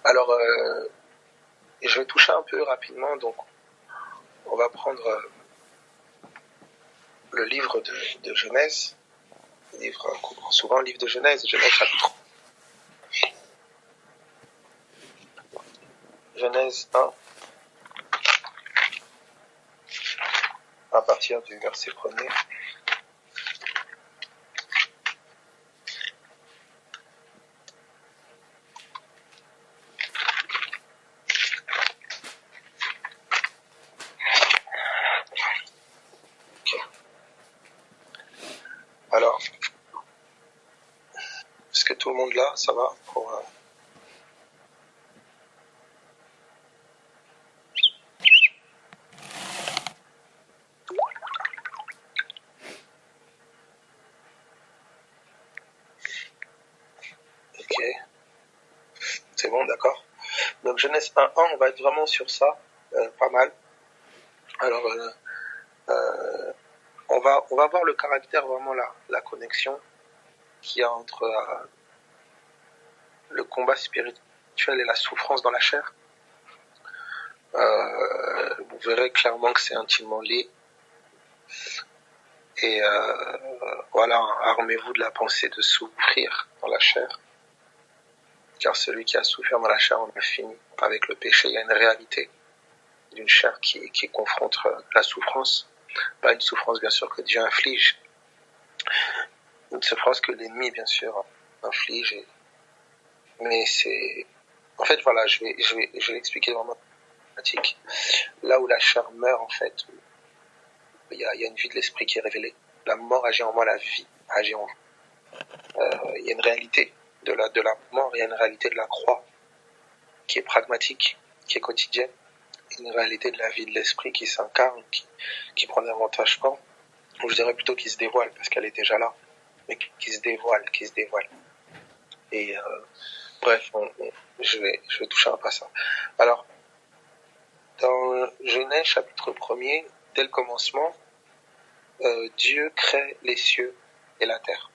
Alors, je vais toucher un peu rapidement, donc on va prendre le livre de Genèse, on prend souvent le livre de Genèse chapitre 1. Genèse 1, à partir du verset 1er. Alors, est-ce que tout le monde là, ça va pour Ok, c'est bon, d'accord. Donc Genèse 1.1, on va être vraiment sur ça, pas mal. Alors, on va voir le caractère, vraiment la connexion qu'il y a entre le combat spirituel et la souffrance dans la chair. Vous verrez clairement que c'est intimement lié. Et voilà, armez-vous de la pensée de souffrir dans la chair. Car celui qui a souffert dans la chair en a fini avec le péché. Il y a une réalité d'une chair qui confronte la souffrance. Pas une souffrance, bien sûr, que Dieu inflige. Une souffrance que l'ennemi, bien sûr, inflige. Mais c'est... En fait, voilà, je vais l'expliquer vraiment pratique. Là où la chair meurt, en fait, il y a une vie de l'esprit qui est révélée. La mort agit en moi, la vie agit en moi. Il y a une réalité de la mort, il y a une réalité de la croix qui est pragmatique, qui est quotidienne. Une réalité de la vie de l'esprit qui s'incarne, qui prend davantage forme. Ou je dirais plutôt qui se dévoile, parce qu'elle est déjà là, mais qui se dévoile. Et bref, je vais toucher un peu à ça. Alors, dans Genèse chapitre 1er, dès le commencement, Dieu crée les cieux et la terre.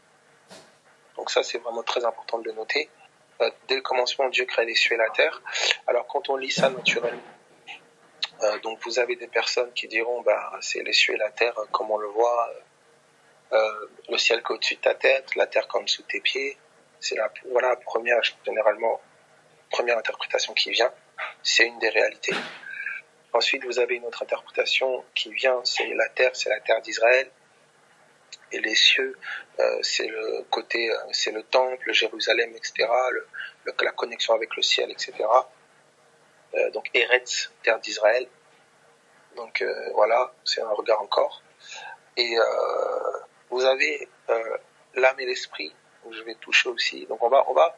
Donc ça, c'est vraiment très important de le noter. Dès le commencement, Dieu crée les cieux et la terre. Alors quand on lit ça naturellement, donc vous avez des personnes qui diront c'est les cieux et la terre comme on le voit, le ciel qui est au-dessus de ta tête, la terre comme sous tes pieds. C'est la première interprétation qui vient. C'est une des réalités. Ensuite, vous avez une autre interprétation qui vient, c'est la terre d'Israël. Et les cieux, c'est le côté, c'est le temple, Jérusalem, etc., la connexion avec le ciel, etc. Donc Eretz, terre d'Israël. Donc voilà, c'est un regard encore. Et vous avez l'âme et l'esprit, où je vais toucher aussi. Donc on va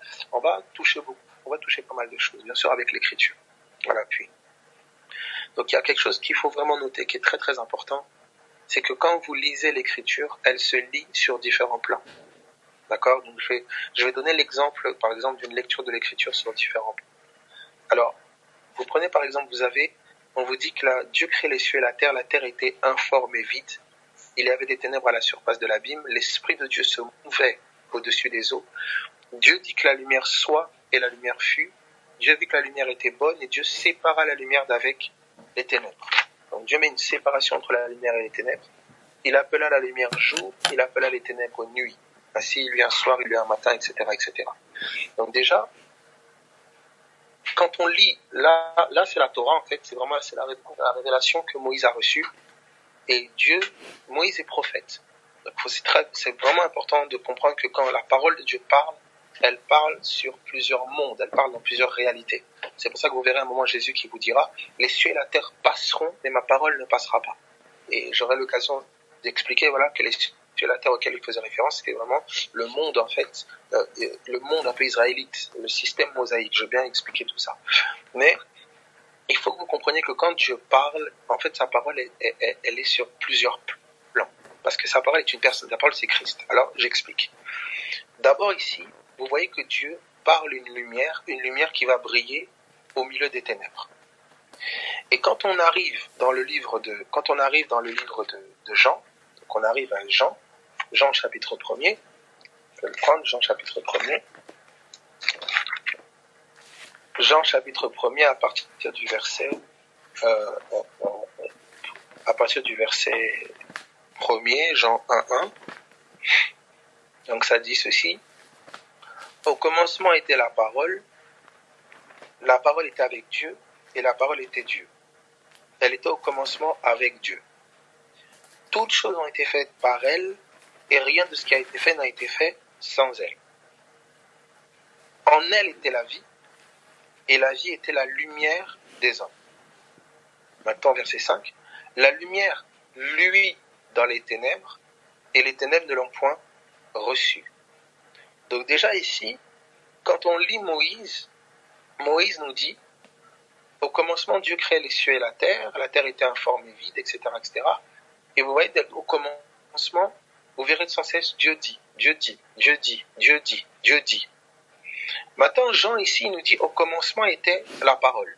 toucher beaucoup, on va toucher pas mal de choses, bien sûr avec l'écriture. Voilà, puis. Donc il y a quelque chose qu'il faut vraiment noter, qui est très très important, c'est que quand vous lisez l'écriture, elle se lit sur différents plans. D'accord ? Donc je vais donner l'exemple, par exemple, d'une lecture de l'écriture sur différents plans. Alors, vous prenez par exemple, on vous dit que Dieu crée les cieux et la terre était informe et vide. Il y avait des ténèbres à la surface de l'abîme, l'Esprit de Dieu se mouvait au-dessus des eaux. Dieu dit que la lumière soit et la lumière fut. Dieu vit que la lumière était bonne et Dieu sépara la lumière d'avec les ténèbres. Donc Dieu met une séparation entre la lumière et les ténèbres. Il appela la lumière jour, il appela les ténèbres nuit. Ainsi, il y a un soir, il y a un matin, etc., etc. Donc déjà, quand on lit, là c'est la Torah, en fait, c'est la révélation que Moïse a reçue. Et Moïse est prophète. Donc c'est vraiment important de comprendre que quand la parole de Dieu parle, elle parle sur plusieurs mondes, elle parle dans plusieurs réalités. C'est pour ça que vous verrez un moment Jésus qui vous dira « Les cieux et la terre passeront, mais ma parole ne passera pas ». Et j'aurai l'occasion d'expliquer que les cieux et la terre auxquels il faisait référence, c'était vraiment le monde, en fait, le monde un peu israélite, le système mosaïque. Je vais bien expliquer tout ça. Mais il faut que vous compreniez que quand Dieu parle, en fait, sa parole, elle est sur plusieurs plans. Parce que sa parole est une personne, sa parole c'est Christ. Alors, j'explique. D'abord ici, vous voyez que Dieu parle une lumière qui va briller au milieu des ténèbres. Et quand on arrive dans le livre de Jean, donc on arrive à Jean chapitre 1er, je vais le prendre, Jean chapitre 1er. Jean chapitre 1er à partir du verset 1er, Jean 1:1. Donc ça dit ceci. Au commencement était la parole était avec Dieu, et la parole était Dieu. Elle était au commencement avec Dieu. Toutes choses ont été faites par elle, et rien de ce qui a été fait n'a été fait sans elle. En elle était la vie, et la vie était la lumière des hommes. Maintenant, verset 5. La lumière luit dans les ténèbres, et les ténèbres ne l'ont point reçue. Donc déjà ici, quand on lit Moïse nous dit, au commencement Dieu crée les cieux et la terre était informe et vide, etc., etc. Et vous voyez, au commencement, vous verrez sans cesse Dieu dit, Dieu dit, Dieu dit, Dieu dit, Dieu dit. Maintenant, Jean ici nous dit, au commencement était la parole.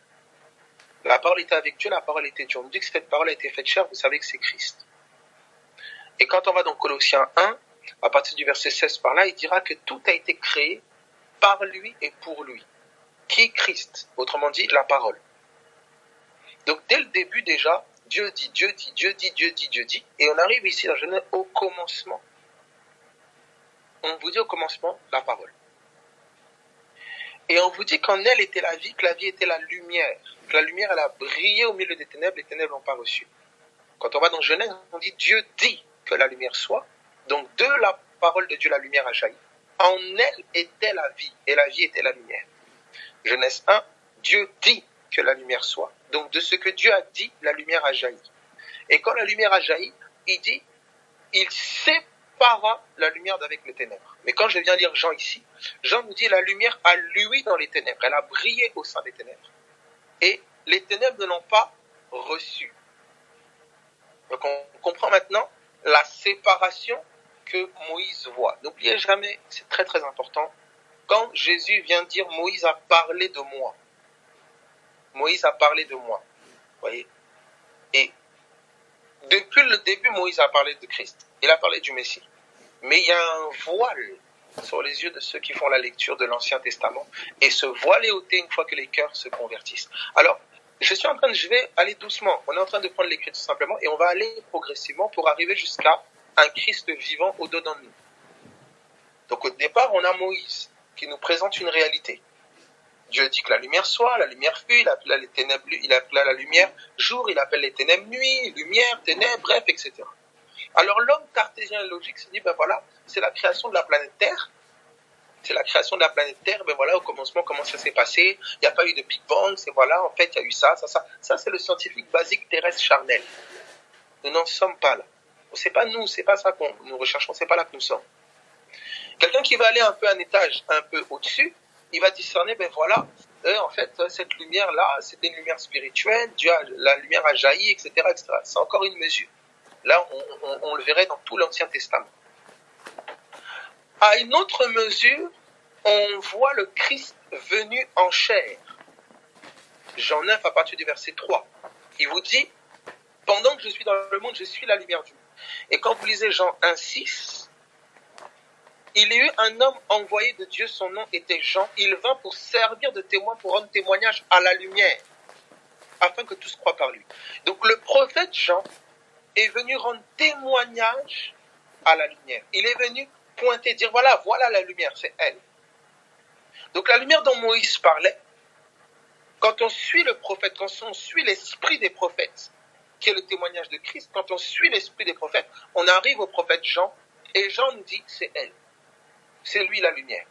La parole était avec Dieu, la parole était Dieu. On nous dit que cette parole a été faite chair, vous savez que c'est Christ. Et quand on va dans Colossiens 1, à partir du verset 16 par là, il dira que tout a été créé par lui et pour lui. Qui est Christ? Autrement dit, la parole. Donc dès le début déjà, Dieu dit, Dieu dit, Dieu dit, Dieu dit, Dieu dit. Et on arrive ici dans Genèse au commencement. On vous dit au commencement la parole. Et on vous dit qu'en elle était la vie, que la vie était la lumière. Que la lumière, elle a brillé au milieu des ténèbres, les ténèbres l'ont pas reçue. Quand on va dans Genèse, on dit Dieu dit que la lumière soit. Donc de la parole de Dieu, la lumière a jailli. En elle était la vie, et la vie était la lumière. Genèse 1, Dieu dit que la lumière soit. Donc de ce que Dieu a dit, la lumière a jailli. Et quand la lumière a jailli, il dit, il sépara la lumière d'avec les ténèbres. Mais quand je viens lire Jean ici, Jean nous dit la lumière a lui dans les ténèbres. Elle a brillé au sein des ténèbres. Et les ténèbres ne l'ont pas reçue. Donc on comprend maintenant la séparation que Moïse voit. N'oubliez jamais, c'est très très important, quand Jésus vient dire Moïse a parlé de moi. Moïse a parlé de moi. Voyez. Et depuis le début, Moïse a parlé de Christ. Il a parlé du Messie. Mais il y a un voile sur les yeux de ceux qui font la lecture de l'Ancien Testament. Et ce voile est ôté une fois que les cœurs se convertissent. Alors, je vais aller doucement. On est en train de prendre l'Écriture simplement et on va aller progressivement pour arriver jusqu'à un Christ vivant au-dedans de nous. Donc au départ, on a Moïse qui nous présente une réalité. Dieu dit que la lumière soit, la lumière fut, il appela les ténèbres, il appela la lumière jour, il appelle les ténèbres nuit, lumière, ténèbres, bref, etc. Alors l'homme cartésien et logique se dit, ben voilà, c'est la création de la planète Terre. C'est la création de la planète Terre, ben voilà, au commencement, comment ça s'est passé. Il n'y a pas eu de Big Bang, c'est voilà, en fait, il y a eu ça. Ça, c'est le scientifique basique terrestre charnel. Nous n'en sommes pas là. C'est pas nous, c'est pas ça qu'on nous recherchons, c'est pas là que nous sommes. Quelqu'un qui va aller un peu un étage un peu au-dessus, il va discerner, ben voilà, en fait, cette lumière-là, c'était une lumière spirituelle, la lumière a jailli, etc., etc. C'est encore une mesure. Là, on le verrait dans tout l'Ancien Testament. À une autre mesure, on voit le Christ venu en chair. Jean 9, à partir du verset 3. Il vous dit, pendant que je suis dans le monde, je suis la lumière du monde. Et quand vous lisez Jean 1, 6, il y eut un homme envoyé de Dieu, son nom était Jean. Il vint pour servir de témoin, pour rendre témoignage à la lumière, afin que tous croient par lui. Donc le prophète Jean est venu rendre témoignage à la lumière. Il est venu pointer, dire voilà la lumière, c'est elle. Donc la lumière dont Moïse parlait, quand on suit le prophète, quand on suit l'esprit des prophètes, qui est le témoignage de Christ, quand on suit l'esprit des prophètes, on arrive au prophète Jean, et Jean nous dit c'est elle. C'est lui la lumière.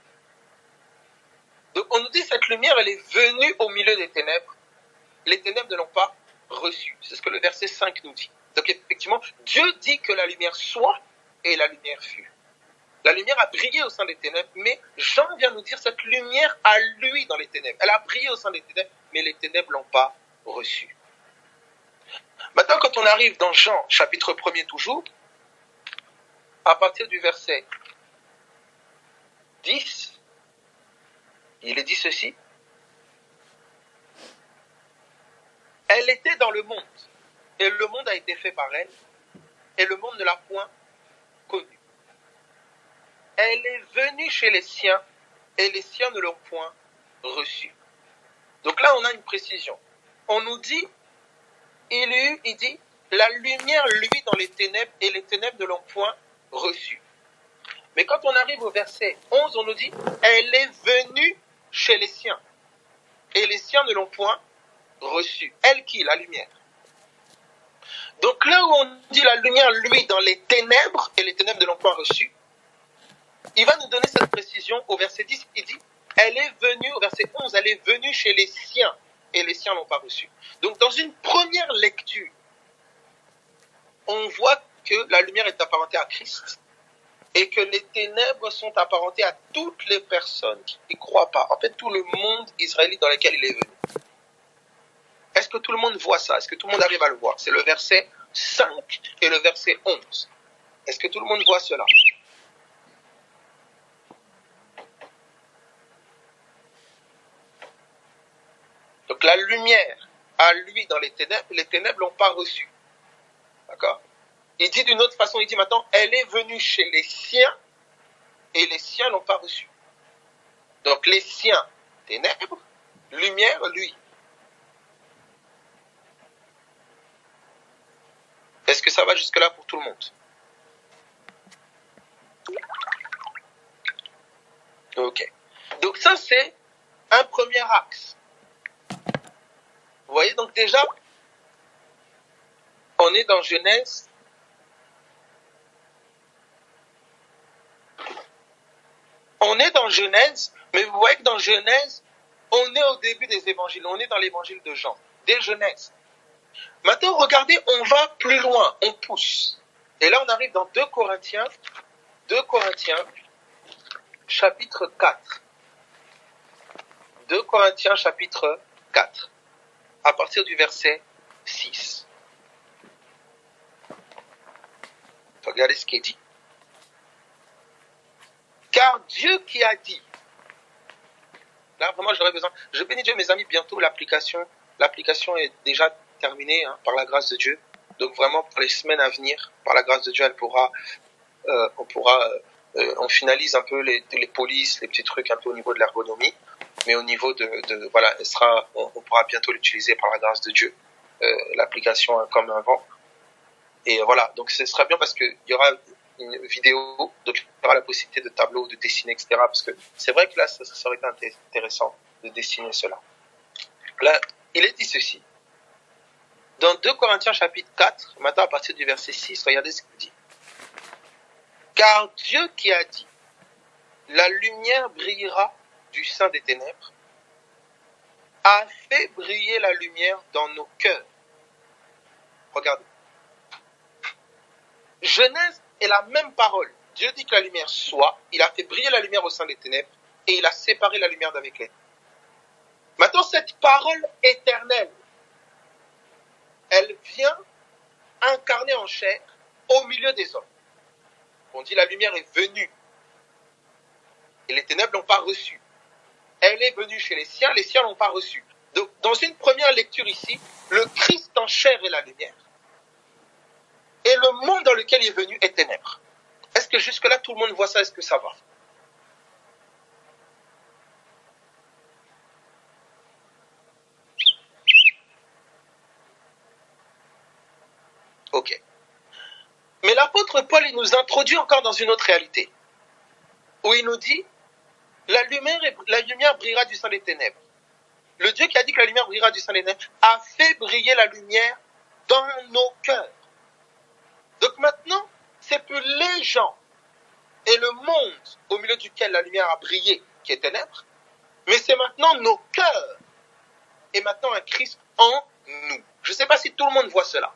Donc on nous dit cette lumière, elle est venue au milieu des ténèbres. Les ténèbres ne l'ont pas reçue. C'est ce que le verset 5 nous dit. Donc effectivement, Dieu dit que la lumière soit, et la lumière fut. La lumière a brillé au sein des ténèbres, mais Jean vient nous dire cette lumière a lui dans les ténèbres. Elle a brillé au sein des ténèbres, mais les ténèbres ne l'ont pas reçue. Maintenant, quand on arrive dans Jean, chapitre 1er toujours, à partir du verset 10, il est dit ceci. Elle était dans le monde, et le monde a été fait par elle, et le monde ne l'a point connue. Elle est venue chez les siens, et les siens ne l'ont point reçue. Donc là, on a une précision. On nous dit, il dit, la lumière luit dans les ténèbres et les ténèbres ne l'ont point reçue. Mais quand on arrive au verset 11, on nous dit, elle est venue chez les siens et les siens ne l'ont point reçue. Elle qui? La lumière. Donc là où on dit la lumière luit dans les ténèbres et les ténèbres ne l'ont point reçue, il va nous donner cette précision au verset 10, il dit, elle est venue, au verset 11, elle est venue chez les siens et les siens ne l'ont pas reçue. Donc dans une première lecture, on voit que la lumière est apparentée à Christ et que les ténèbres sont apparentées à toutes les personnes qui ne croient pas. En fait, tout le monde israélite dans lequel il est venu. Est-ce que tout le monde voit ça? Est-ce que tout le monde arrive à le voir? C'est le verset 5 et le verset 11. Est-ce que tout le monde voit cela? Donc la lumière a lui dans les ténèbres l'ont pas reçu. D'accord? Il dit d'une autre façon, il dit maintenant, elle est venue chez les siens et les siens l'ont pas reçu. Donc les siens, ténèbres, lumière, lui. Est-ce que ça va jusque-là pour tout le monde? Ok. Donc ça, c'est un premier axe. Vous voyez, donc déjà, on est dans Genèse. On est dans Genèse, mais vous voyez que dans Genèse, on est au début des évangiles. On est dans l'évangile de Jean, dès Genèse. Maintenant, regardez, on va plus loin, on pousse. Et là, on arrive dans 2 Corinthiens, chapitre 4. 2 Corinthiens, chapitre 4, à partir du verset 6. Regardez ce qui est dit. Car Dieu qui a dit, là vraiment j'aurais besoin, je bénis Dieu mes amis, bientôt l'application est déjà terminée par la grâce de Dieu. Donc vraiment pour les semaines à venir, par la grâce de Dieu, on finalise un peu les polices, les petits trucs un peu au niveau de l'ergonomie, mais au niveau voilà, on pourra bientôt l'utiliser par la grâce de Dieu, l'application comme avant. Et voilà, donc ce sera bien parce que il y aura une vidéo, donc il y aura la possibilité de tableau, de dessiner, etc. Parce que c'est vrai que là, ça serait intéressant de dessiner cela. Là, il est dit ceci. Dans 2 Corinthiens chapitre 4, maintenant à partir du verset 6, regardez ce qu'il dit. Car Dieu qui a dit, la lumière brillera du sein des ténèbres, a fait briller la lumière dans nos cœurs. Regardez. Genèse est la même parole. Dieu dit que la lumière soit, il a fait briller la lumière au sein des ténèbres et il a séparé la lumière d'avec les ténèbres. Maintenant, cette parole éternelle, elle vient incarner en chair au milieu des hommes. On dit la lumière est venue et les ténèbres l'ont pas reçue. Elle est venue chez les siens l'ont pas reçue. Donc, dans une première lecture ici, le Christ en chair est la lumière. Et le monde dans lequel il est venu est ténèbres. Est-ce que jusque-là, tout le monde voit ça? Est-ce que ça va? Ok. Mais l'apôtre Paul, il nous introduit encore dans une autre réalité. Où il nous dit, la lumière brillera du sein des ténèbres. Le Dieu qui a dit que la lumière brillera du sein des ténèbres a fait briller la lumière dans nos cœurs. Donc maintenant, c'est plus les gens et le monde au milieu duquel la lumière a brillé qui est ténèbres, mais c'est maintenant nos cœurs et maintenant un Christ en nous. Je ne sais pas si tout le monde voit cela.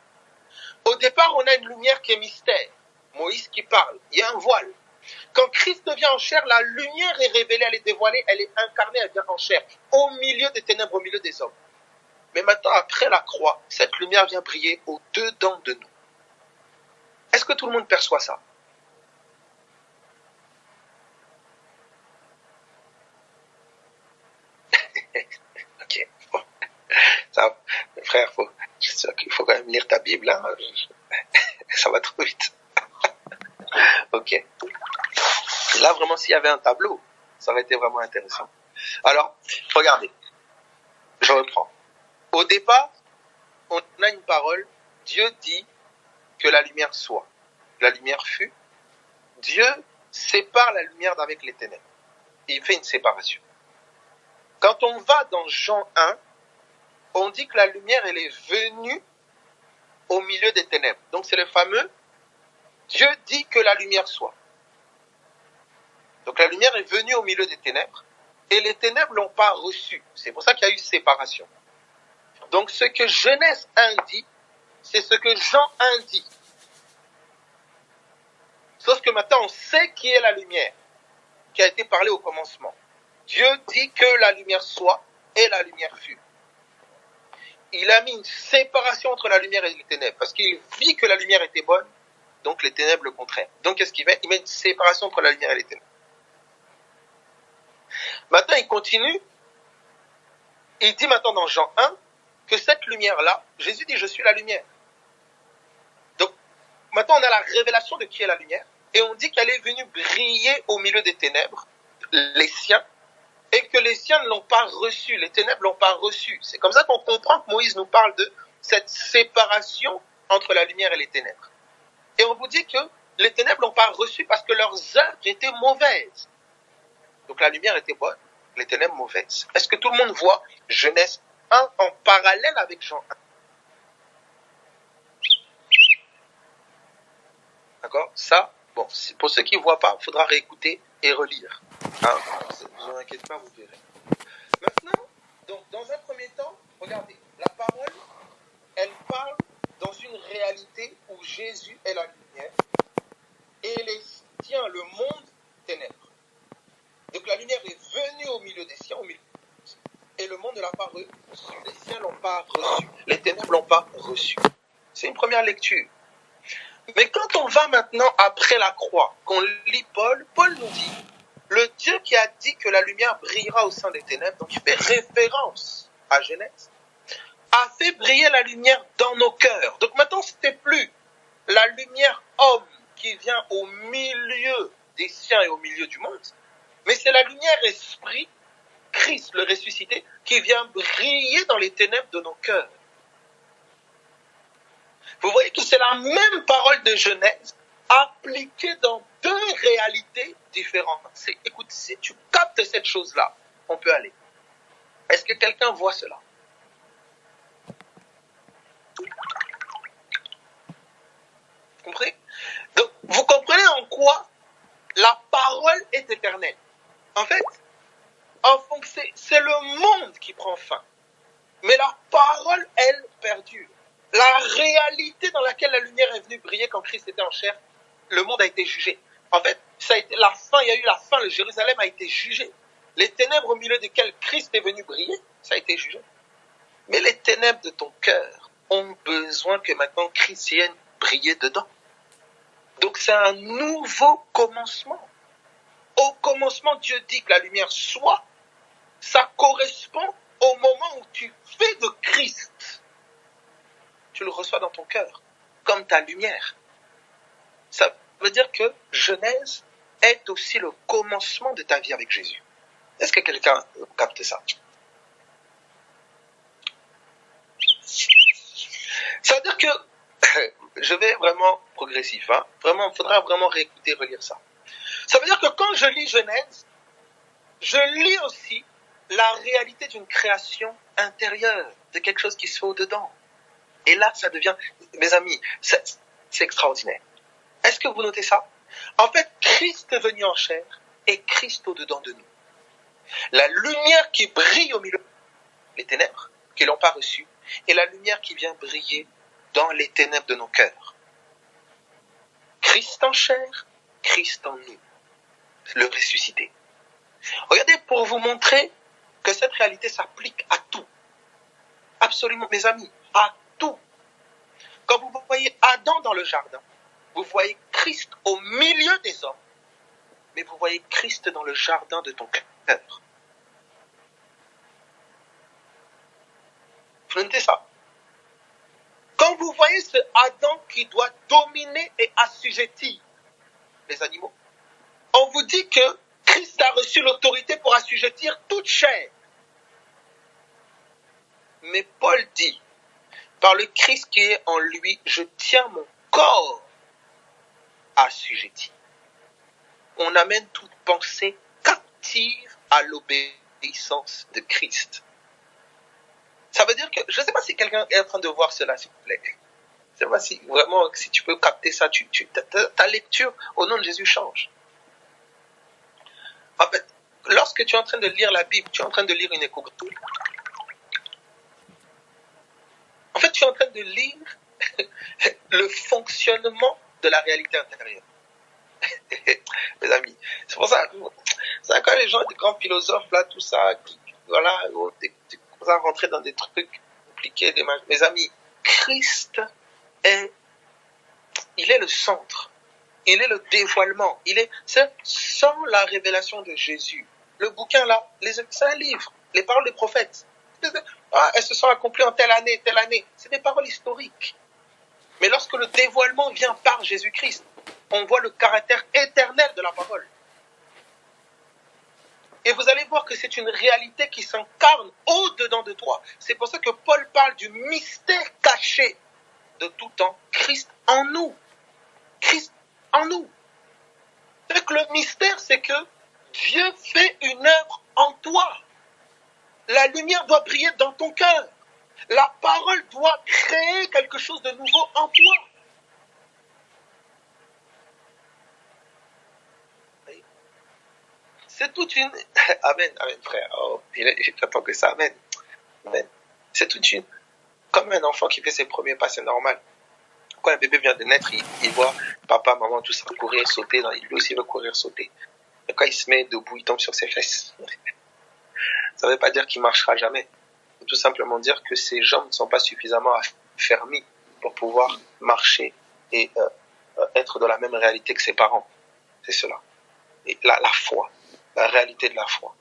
Au départ, on a une lumière qui est mystère. Moïse qui parle, il y a un voile. Quand Christ devient en chair, la lumière est révélée, elle est dévoilée, elle est incarnée, elle vient en chair, au milieu des ténèbres, au milieu des hommes. Mais maintenant, après la croix, cette lumière vient briller au-dedans de nous. Est-ce que tout le monde perçoit ça? Ok. Bon. Ça, frère, je suis sûr qu'il faut quand même lire ta Bible. Hein. Ça va trop vite. Ok. Là, vraiment, s'il y avait un tableau, ça aurait été vraiment intéressant. Alors, regardez. Je reprends. Au départ, on a une parole. Dieu dit que la lumière soit. La lumière fut. Dieu sépare la lumière d'avec les ténèbres. Il fait une séparation. Quand on va dans Jean 1, on dit que la lumière, elle est venue au milieu des ténèbres. Donc c'est le fameux Dieu dit que la lumière soit. Donc la lumière est venue au milieu des ténèbres et les ténèbres ne l'ont pas reçue. C'est pour ça qu'il y a eu séparation. Donc ce que Genèse 1 dit, c'est ce que Jean 1 dit. Sauf que maintenant on sait qui est la lumière, qui a été parlé au commencement. Dieu dit que la lumière soit et la lumière fut. Il a mis une séparation entre la lumière et les ténèbres parce qu'il vit que la lumière était bonne, donc les ténèbres le contraire. Donc qu'est-ce qu'il fait? Il met une séparation entre la lumière et les ténèbres. Maintenant il continue, il dit maintenant dans Jean 1 que cette lumière-là, Jésus dit je suis la lumière. Donc maintenant on a la révélation de qui est la lumière et on dit qu'elle est venue briller au milieu des ténèbres, les siens, et que les siens ne l'ont pas reçu, les ténèbres ne l'ont pas reçu. C'est comme ça qu'on comprend que Moïse nous parle de cette séparation entre la lumière et les ténèbres. Et on vous dit que les ténèbres ne l'ont pas reçu parce que leurs œuvres étaient mauvaises. Donc la lumière était bonne, les ténèbres mauvaises. Est-ce que tout le monde voit Genèse 1 en parallèle avec Jean 1? D'accord? Ça, bon, pour ceux qui ne voient pas, il faudra réécouter et relire. Hein? Ne vous en inquiétez pas, vous verrez. Maintenant, donc, dans un premier temps, regardez, la parole, elle parle dans une réalité où Jésus est la lumière et les siens, le monde, ténèbres. Donc la lumière est venue au milieu des siens, et le monde ne l'a pas reçu. Les siens ne l'ont pas reçu. Les ténèbres ne l'ont pas reçu. C'est une première lecture. Mais quand on va maintenant après la croix, qu'on lit Paul nous dit, le Dieu qui a dit que la lumière brillera au sein des ténèbres, donc il fait référence à Genèse, a fait briller la lumière dans nos cœurs. Donc maintenant, ce n'est plus la lumière homme qui vient au milieu des siens et au milieu du monde, mais c'est la lumière esprit, Christ le ressuscité, qui vient briller dans les ténèbres de nos cœurs. Vous voyez que c'est la même parole de Genèse appliquée dans deux réalités différentes. Écoute, si tu captes cette chose-là, on peut aller. Est-ce que quelqu'un voit cela? Vous comprenez? Donc, vous comprenez en quoi la parole est éternelle. En fait, c'est le monde qui prend fin. Mais la parole, elle, perdure. La réalité dans laquelle la lumière est venue briller quand Christ était en chair, le monde a été jugé. En fait, ça a été la fin, il y a eu la fin, le Jérusalem a été jugé. Les ténèbres au milieu desquelles Christ est venu briller, ça a été jugé. Mais les ténèbres de ton cœur ont besoin que maintenant Christ vienne briller dedans. Donc c'est un nouveau commencement. Au commencement, Dieu dit que la lumière soit. Ça correspond au moment où tu fais de Christ. Tu le reçois dans ton cœur, comme ta lumière. Ça veut dire que Genèse est aussi le commencement de ta vie avec Jésus. Est-ce que quelqu'un capte ça? Ça veut dire que, je vais vraiment progressif, hein? Vraiment, il faudra vraiment réécouter, relire ça. Ça veut dire que quand je lis Genèse, je lis aussi la réalité d'une création intérieure, de quelque chose qui se fait au-dedans. Et là, ça devient, mes amis, c'est extraordinaire. Est-ce que vous notez ça? En fait, Christ est venu en chair et Christ au-dedans de nous. La lumière qui brille au milieu des ténèbres, qui ne l'ont pas reçue, et la lumière qui vient briller dans les ténèbres de nos cœurs. Christ en chair, Christ en nous, le ressuscité. Regardez, pour vous montrer que cette réalité s'applique à tout. Absolument, mes amis, à tout. Quand vous voyez Adam dans le jardin, vous voyez Christ au milieu des hommes, mais vous voyez Christ dans le jardin de ton cœur. Vous notez ça? Quand vous voyez ce Adam qui doit dominer et assujettir les animaux, on vous dit que Christ a reçu l'autorité pour assujettir toute chair. Mais Paul dit, par le Christ qui est en lui, je tiens mon corps assujetti. On amène toute pensée captive à l'obéissance de Christ. Ça veut dire que, je ne sais pas si quelqu'un est en train de voir cela, s'il vous plaît. Je ne sais pas si vraiment, si tu peux capter ça, ta lecture au nom de Jésus change. En fait, lorsque tu es en train de lire la Bible, tu es en train de lire une échographie. En fait, tu es en train de lire le fonctionnement de la réalité intérieure. Mes amis, c'est pour ça, quand les gens, des grands philosophes, là, tout ça, voilà, tu commences à rentrer dans des trucs compliqués, mes amis, Christ il est le centre, il est le dévoilement, c'est sans la révélation de Jésus. Le bouquin là, c'est un livre, les paroles des prophètes. Elles se sont accomplies en telle année, c'est des paroles historiques. Mais lorsque le dévoilement vient par Jésus-Christ, on voit le caractère éternel de la parole. Et vous allez voir que c'est une réalité qui s'incarne au-dedans de toi. C'est pour ça que Paul parle du mystère caché de tout temps, Christ en nous. Christ en nous. C'est que le mystère, c'est que Dieu fait une œuvre en toi. La lumière doit briller dans ton cœur. La parole doit créer quelque chose de nouveau en toi. C'est toute une... Amen, amen, frère. Oh, j'attends que ça, amen. Amen. C'est toute une... Comme un enfant qui fait ses premiers pas, c'est normal. Quand un bébé vient de naître, il voit papa, maman, tout ça, courir, sauter. Lui aussi veut courir, sauter. Et quand il se met debout, il tombe sur ses fesses. Ça ne veut pas dire qu'il ne marchera jamais. Il faut tout simplement dire que ses jambes ne sont pas suffisamment affermies pour pouvoir marcher et être dans la même réalité que ses parents. C'est cela. Et la foi, la réalité de la foi.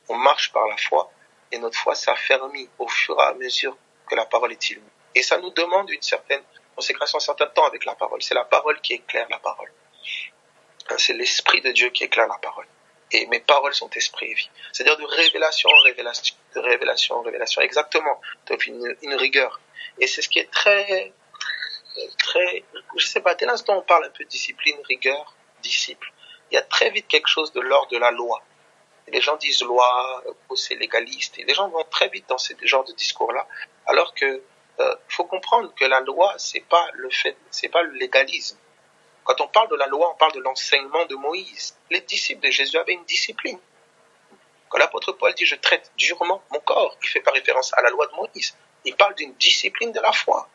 On marche par la foi et notre foi s'affermit au fur et à mesure que la parole est illuminée. Et ça nous demande une certaine consécration, un certain temps avec la parole. C'est la parole qui éclaire la parole. C'est l'Esprit de Dieu qui éclaire la parole. Et mes paroles sont esprit et vie. C'est-à-dire de révélation en révélation, de révélation en révélation. Exactement. Donc une rigueur. Et c'est ce qui est très, je sais pas, dès l'instant où on parle un peu de discipline, rigueur, disciple, il y a très vite quelque chose de l'ordre de la loi. Et les gens disent loi, c'est légaliste. Et les gens vont très vite dans ce genre de discours-là. Alors que, faut comprendre que la loi, c'est pas le légalisme. Quand on parle de la loi, on parle de l'enseignement de Moïse. Les disciples de Jésus avaient une discipline. Quand l'apôtre Paul dit « je traite durement mon corps », il fait pas référence à la loi de Moïse. Il parle d'une discipline de la foi.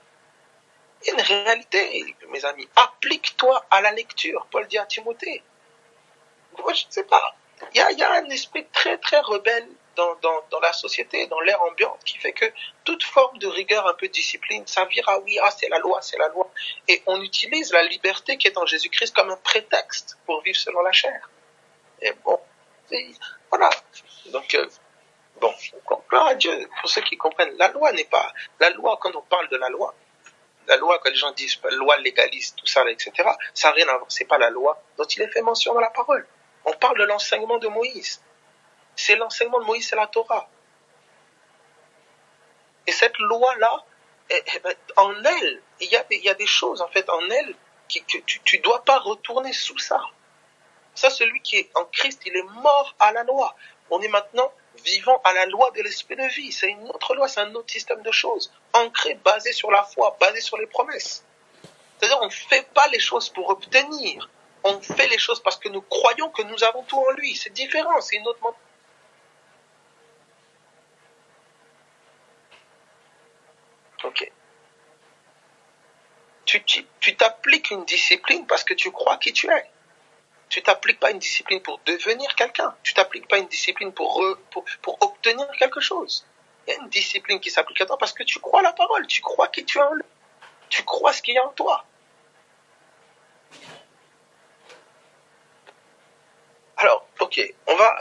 Il y a une réalité, mes amis. Applique-toi à la lecture. Paul dit à Timothée. Moi, je ne sais pas. Il y a un esprit très, très rebelle dans la société, dans l'ère ambiante, qui fait que toute forme de rigueur, un peu de discipline, ça vire à oui, c'est la loi, c'est la loi. Et on utilise la liberté qui est en Jésus-Christ comme un prétexte pour vivre selon la chair. Et bon, voilà. Donc, gloire à Dieu, pour ceux qui comprennent. La loi n'est pas... La loi, quand on parle de la loi, quand les gens disent loi légaliste, tout ça, etc., ça n'a rien à voir. C'est pas la loi dont il est fait mention dans la parole. On parle de l'enseignement de Moïse. C'est l'enseignement de Moïse, c'est la Torah. Et cette loi-là, en elle, il y a des choses, en fait, en elle, que tu dois pas retourner sous ça. Ça, celui qui est en Christ, il est mort à la loi. On est maintenant vivant à la loi de l'esprit de vie. C'est une autre loi, c'est un autre système de choses. Ancré, basé sur la foi, basé sur les promesses. C'est-à-dire, on ne fait pas les choses pour obtenir. On fait les choses parce que nous croyons que nous avons tout en lui. C'est différent, c'est une autre mentalité. Ok. Tu t'appliques une discipline parce que tu crois qui tu es. Tu t'appliques pas une discipline pour devenir quelqu'un. Tu t'appliques pas une discipline pour obtenir quelque chose. Il y a une discipline qui s'applique à toi parce que tu crois la parole. Tu crois qui tu es en lui. Tu crois ce qu'il y a en toi. Alors, ok, on va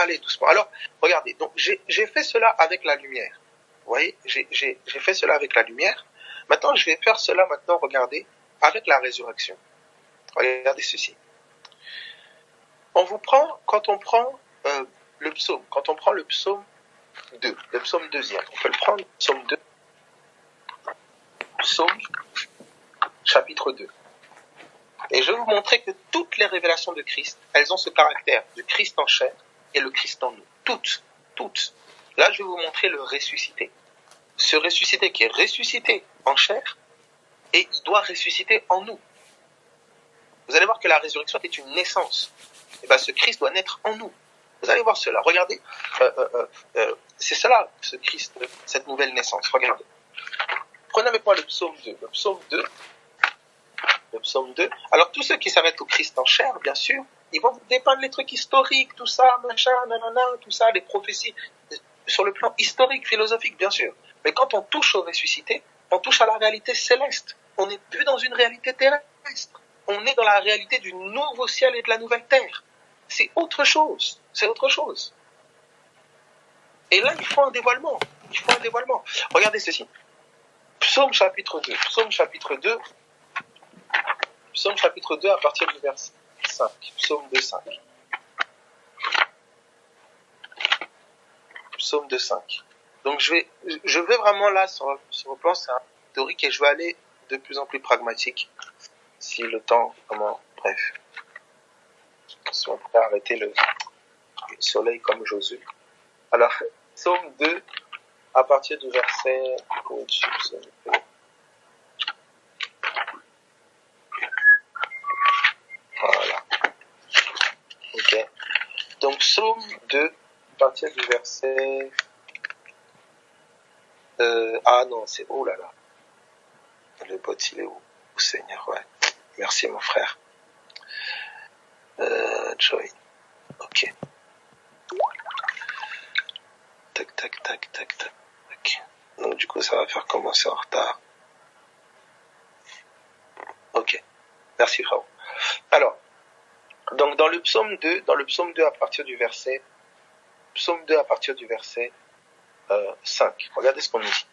aller doucement. Alors, regardez, donc j'ai fait cela avec la lumière. Vous voyez, j'ai fait cela avec la lumière. Maintenant, je vais faire cela regardez, avec la résurrection. Regardez ceci. Quand on prend le psaume 2, le psaume 2e. On peut le prendre, psaume 2, psaume chapitre 2. Et je vais vous montrer que toutes les révélations de Christ, elles ont ce caractère de Christ en chair et le Christ en nous. Toutes. Là, je vais vous montrer le ressuscité. Ce ressuscité qui est ressuscité en chair, et il doit ressusciter en nous. Vous allez voir que la résurrection est une naissance. Et bien, ce Christ doit naître en nous. Vous allez voir cela. Regardez, c'est cela, ce Christ, cette nouvelle naissance. Regardez. Prenez avec moi le psaume 2. Le psaume 2. Alors, tous ceux qui s'arrêtent au Christ en chair, bien sûr, ils vont vous dépeindre les trucs historiques, tout ça, machin, nanana, tout ça, les prophéties, sur le plan historique, philosophique, bien sûr. Mais quand on touche au ressuscité, on touche à la réalité céleste. On n'est plus dans une réalité terrestre. On est dans la réalité du nouveau ciel et de la nouvelle terre. C'est autre chose. Et là, il faut un dévoilement. Regardez ceci. Psaume chapitre 2 à partir du verset 5. Psaume 2, 5. Psaume 2, 5. Donc je vais vraiment là, sur le plan théorique, et je vais aller de plus en plus pragmatique. Si le temps, bref. Si on peut arrêter le soleil comme Josué. Alors, psaume 2, à partir du verset... Voilà. Ok. Donc, psaume 2, à partir du verset... c'est... Oh là là. Le bot, il est où, Seigneur, ouais. Merci, mon frère. Joy. Ok. Tac. Donc, du coup, ça va faire commencer en retard. Ok. Merci, frère. Alors, donc, dans le psaume 2 à partir du verset 5. Regardez ce qu'on nous dit.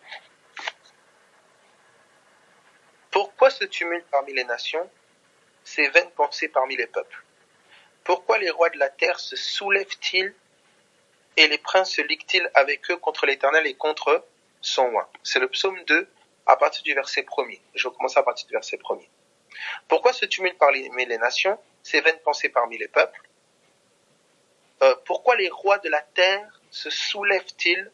Pourquoi ce tumulte parmi les nations, ces vaines pensées parmi les peuples? Pourquoi les rois de la terre se soulèvent-ils et les princes se liguent-ils avec eux contre l'Éternel et contre son oint? C'est le psaume 2 à partir du verset 1er. Je vais commencer à partir du verset 1er. Pourquoi ce tumulte parmi les nations, ces vaines pensées parmi les peuples? Pourquoi les rois de la terre se soulèvent-ils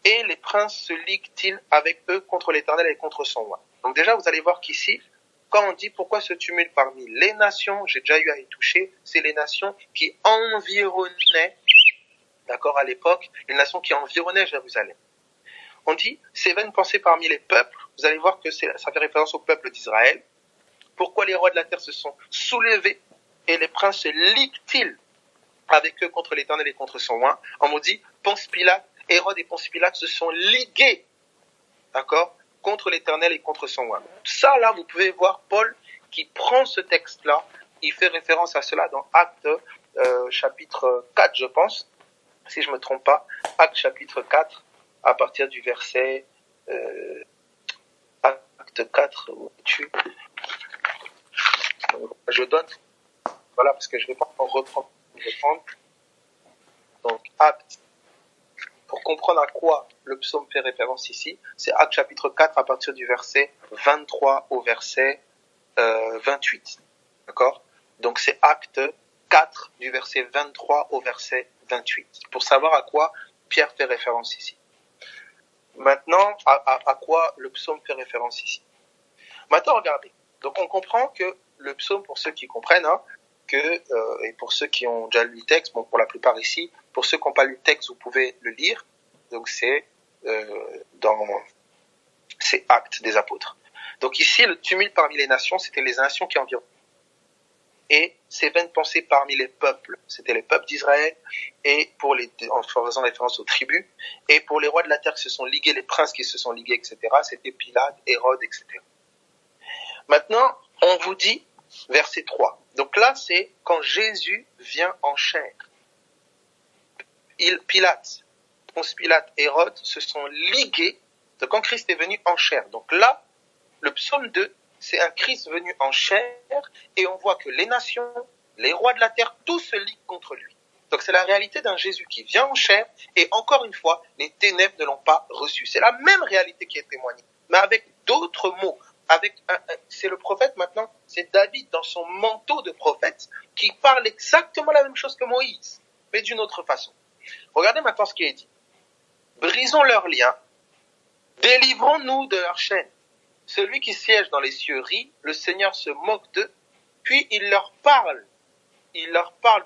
et les princes se liguent-ils avec eux contre l'Éternel et contre son oint? Donc déjà, vous allez voir qu'ici, quand on dit pourquoi ce tumulte parmi les nations, j'ai déjà eu à y toucher, c'est les nations qui environnaient, d'accord, à l'époque, les nations qui environnaient Jérusalem. On dit, ces vaines pensées parmi les peuples, vous allez voir que ça fait référence au peuple d'Israël. Pourquoi les rois de la terre se sont soulevés et les princes se liguent-ils avec eux contre l'Éternel et contre son oint? On me dit, Ponce Pilate, Hérode et Ponce Pilate se sont ligués, d'accord, contre l'Éternel et contre son oint. Ça, là, vous pouvez voir Paul qui prend ce texte-là, il fait référence à cela dans Actes chapitre 4, je pense, si je ne me trompe pas, Actes chapitre 4, à partir du verset Acte 4, je donne, voilà, parce que je ne vais pas en reprendre. Donc, Actes, pour comprendre à quoi le psaume fait référence ici, c'est Actes chapitre 4 à partir du verset 23 au verset 28. D'accord? Donc c'est Actes 4 du verset 23 au verset 28. Pour savoir à quoi Pierre fait référence ici. Maintenant, à quoi le psaume fait référence ici. Maintenant, regardez. Donc on comprend que le psaume, pour ceux qui comprennent, et pour ceux qui ont déjà lu le texte, bon, pour la plupart ici, pour ceux qui n'ont pas lu le texte, vous pouvez le lire. Donc c'est Actes des Apôtres. Donc ici, le tumulte parmi les nations, c'était les nations qui environnaient. Et ces vaines pensées parmi les peuples, c'était les peuples d'Israël, et en faisant référence aux tribus, et pour les rois de la terre qui se sont ligués, les princes qui se sont ligués, etc., c'était Pilate, Hérode, etc. Maintenant, on vous dit, verset 3. Donc là, c'est quand Jésus vient en chair. Ponce Pilate, Hérode se sont ligués, donc quand Christ est venu en chair. Donc là, le psaume 2, c'est un Christ venu en chair, et on voit que les nations, les rois de la terre, tous se liguent contre lui. Donc c'est la réalité d'un Jésus qui vient en chair, et encore une fois, les ténèbres ne l'ont pas reçu. C'est la même réalité qui est témoignée, mais avec d'autres mots. C'est le prophète maintenant, c'est David dans son manteau de prophète, qui parle exactement la même chose que Moïse, mais d'une autre façon. Regardez maintenant ce qui est dit. Brisons leurs liens, délivrons-nous de leurs chaînes. Celui qui siège dans les cieux rit, le Seigneur se moque d'eux, puis il leur parle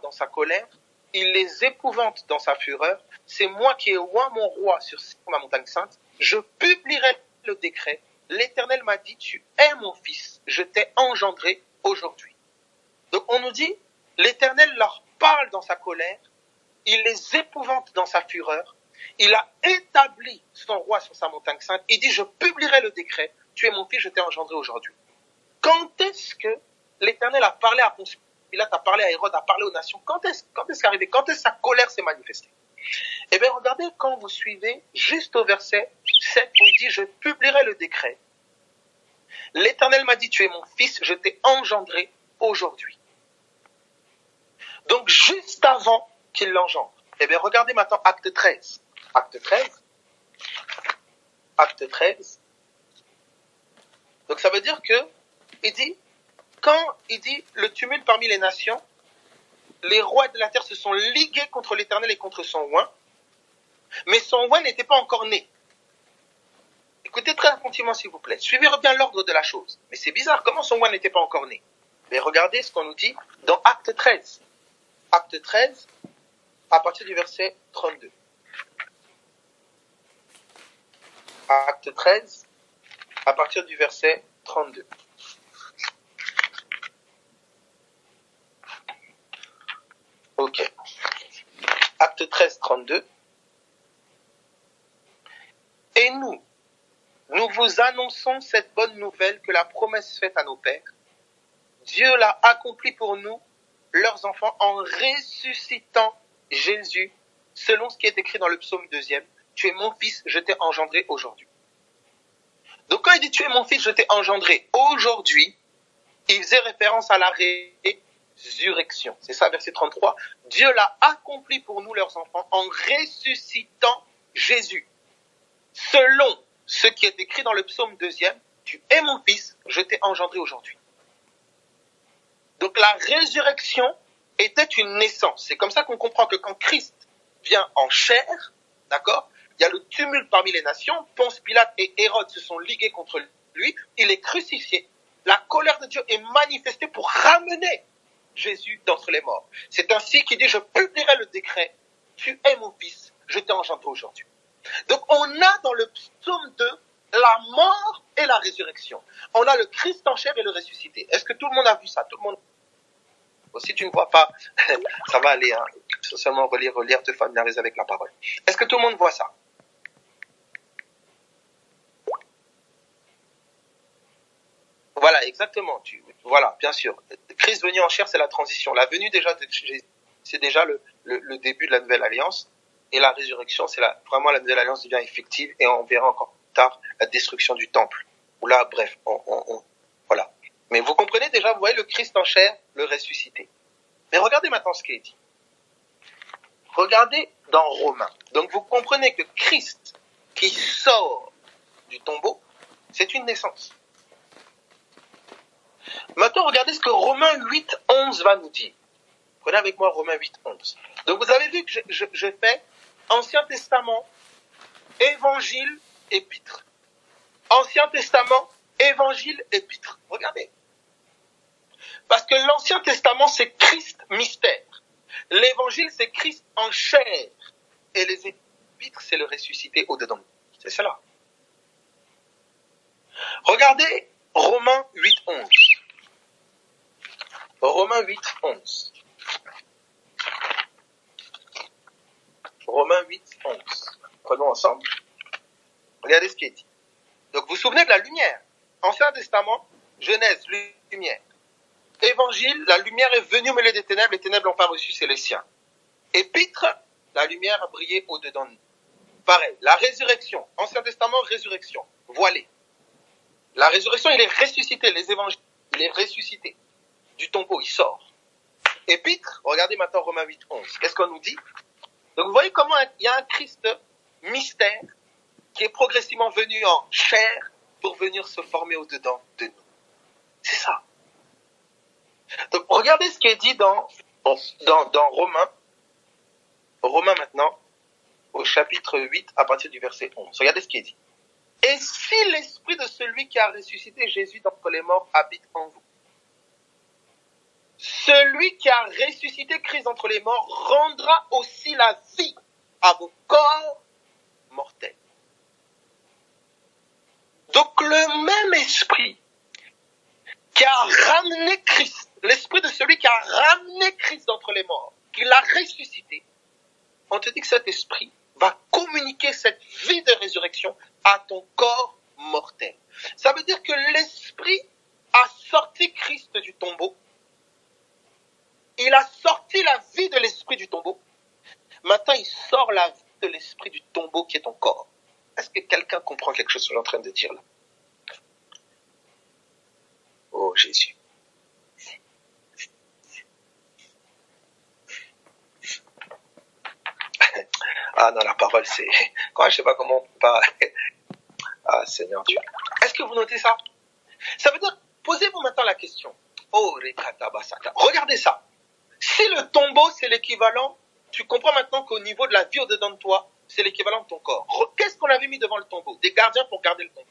dans sa colère, il les épouvante dans sa fureur. C'est moi qui ai oint mon roi sur ma montagne sainte, je publierai le décret. L'Éternel m'a dit, tu es mon fils, je t'ai engendré aujourd'hui. Donc on nous dit, l'Éternel leur parle dans sa colère, il les épouvante dans sa fureur, il a établi son roi sur sa montagne sainte, il dit, je publierai le décret, tu es mon fils, je t'ai engendré aujourd'hui. Quand est-ce que l'Éternel a parlé à Ponce Pilate, a parlé à Hérode, a parlé aux nations? Quand est-ce qu'est arrivé? Quand est-ce que sa colère s'est manifestée? Eh bien, regardez quand vous suivez juste au verset 7 où il dit, je publierai le décret. L'Éternel m'a dit, tu es mon fils, je t'ai engendré aujourd'hui. Donc, juste avant qu'il l'engendre. Eh bien, regardez maintenant acte 13. Acte 13. Donc, ça veut dire que, quand il dit le tumulte parmi les nations, les rois de la terre se sont ligués contre l'Éternel et contre son oint, mais son oint n'était pas encore né. Écoutez très attentivement s'il vous plaît, suivez bien l'ordre de la chose. Mais c'est bizarre, comment son oint n'était pas encore né? Mais regardez ce qu'on nous dit dans Acte 13. Acte 13, à partir du verset 32. Acte 13, à partir du verset 32. Ok. Acte 13, 32. Et nous vous annonçons cette bonne nouvelle que la promesse faite à nos pères, Dieu l'a accomplie pour nous, leurs enfants, en ressuscitant Jésus, selon ce qui est écrit dans le psaume 2e. Tu es mon fils, je t'ai engendré aujourd'hui. Donc quand il dit tu es mon fils, je t'ai engendré aujourd'hui, il faisait référence à la résurrection. C'est ça, verset 33. Dieu l'a accompli pour nous, leurs enfants, en ressuscitant Jésus. Selon ce qui est écrit dans le psaume 2e, tu es mon fils, je t'ai engendré aujourd'hui. Donc la résurrection était une naissance. C'est comme ça qu'on comprend que quand Christ vient en chair, d'accord, il y a le tumulte parmi les nations, Ponce Pilate et Hérode se sont ligués contre lui, il est crucifié. La colère de Dieu est manifestée pour ramener Jésus d'entre les morts. C'est ainsi qu'il dit, je publierai le décret, tu es mon fils, je t'ai engendré aujourd'hui. Donc on a dans le psaume 2 la mort et la résurrection. On a le Christ en chair et le ressuscité. Est-ce que tout le monde a vu ça? Tout le monde. Si tu ne vois pas, ça va aller. Hein. Seulement relire, te familiariser avec la parole. Est-ce que tout le monde voit ça? Voilà, exactement. Voilà, bien sûr. Christ venu en chair, c'est la transition. La venue déjà de Jésus, c'est déjà le début de la nouvelle alliance. Et la résurrection, vraiment la nouvelle alliance devient effective. Et on verra encore plus tard la destruction du temple. Ou là, bref, voilà. Mais vous comprenez déjà, vous voyez le Christ en chair, le ressuscité. Mais regardez maintenant ce qui est dit. Regardez dans Romains. Donc vous comprenez que Christ qui sort du tombeau, c'est une naissance. Maintenant, regardez ce que Romains 8, 11 va nous dire. Prenez avec moi Romains 8, 11. Donc vous avez vu que je fais Ancien Testament, Évangile, Épître. Ancien Testament, Évangile, Épître. Regardez. Parce que l'Ancien Testament, c'est Christ mystère. L'Évangile, c'est Christ en chair. Et les Épîtres, c'est le ressuscité au-dedans. C'est cela. Regardez Romains 8, 11. Romains 8, 11. Romains 8, 11. Prenons ensemble. Regardez ce qui est dit. Donc, vous vous souvenez de la lumière. Ancien Testament, Genèse, lumière. Évangile, la lumière est venue au milieu des ténèbres, les ténèbres n'ont pas reçu, c'est les siens. Épître, la lumière a brillé au-dedans de nous. Pareil, la résurrection, Ancien Testament, résurrection, voilée. La résurrection, il est ressuscité, les évangiles, il est ressuscité. Du tombeau, il sort. épître, regardez maintenant Romains 8, 11. Qu'est-ce qu'on nous dit? Donc vous voyez comment il y a un Christ mystère qui est progressivement venu en chair pour venir se former au-dedans de nous. C'est ça. Donc regardez ce qui est dit dans Romains maintenant, au chapitre 8, à partir du verset 11. Regardez ce qui est dit. Et si l'esprit de celui qui a ressuscité Jésus d'entre les morts habite en vous, celui qui a ressuscité Christ d'entre les morts rendra aussi la vie à vos corps mortels. Donc le même esprit qui a ramené Christ, l'esprit de celui qui a ramené Christ d'entre les morts, qui l'a ressuscité, on te dit que cet esprit va communiquer cette vie de résurrection à ton corps mortel. Ça veut dire que l'esprit a sorti Christ du tombeau. Il a sorti la vie de l'esprit du tombeau. Maintenant, il sort la vie de l'esprit du tombeau qui est ton corps. Est-ce que quelqu'un comprend quelque chose que je suis en train de dire là? Oh Jésus. Ah non, la parole c'est... Quand je sais pas comment on peut pas... Ah Seigneur Dieu. Est-ce que vous notez ça? Ça veut dire, posez-vous maintenant la question. Oh Rekatabasaka. Regardez ça. Si le tombeau c'est l'équivalent, tu comprends maintenant qu'au niveau de la vie au-dedans de toi, c'est l'équivalent de ton corps. Qu'est-ce qu'on avait mis devant le tombeau? Des gardiens pour garder le tombeau.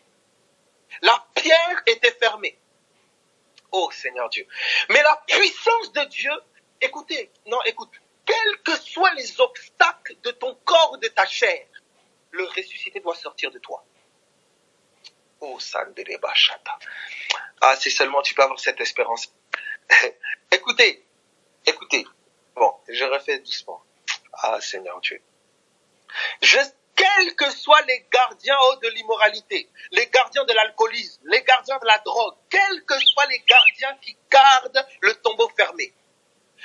La pierre était fermée. Oh Seigneur Dieu. Mais la puissance de Dieu, écoute, quels que soient les obstacles de ton corps ou de ta chair, le ressuscité doit sortir de toi. Oh Sandeleba Shata. Ah, si seulement tu peux avoir cette espérance. Écoutez. Bon, je refais doucement. Ah Seigneur Dieu. Quels que soient les gardiens de l'immoralité, les gardiens de l'alcoolisme, les gardiens de la drogue, quels que soient les gardiens qui gardent le tombeau fermé,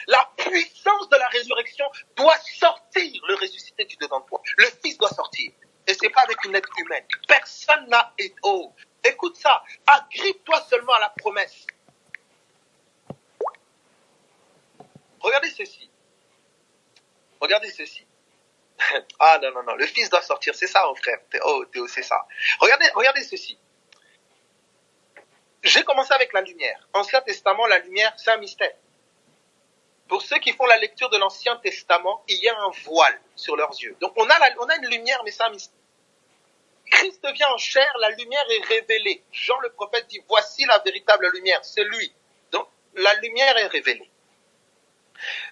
la puissance de la résurrection doit sortir le ressuscité du dedans de toi. Le Fils doit sortir. Et c'est pas avec une aide humaine. Personne n'a... Oh, écoute ça. Agrippe-toi seulement à la promesse. Regardez ceci. Ah non, le Fils doit sortir, c'est ça, mon frère. Théo, c'est ça. Regardez ceci. J'ai commencé avec la lumière. Ancien Testament, la lumière, c'est un mystère. Pour ceux qui font la lecture de l'Ancien Testament, il y a un voile sur leurs yeux. Donc on a une lumière, mais c'est un mystère. Christ vient en chair, la lumière est révélée. Jean le prophète dit, voici la véritable lumière, c'est lui. Donc la lumière est révélée.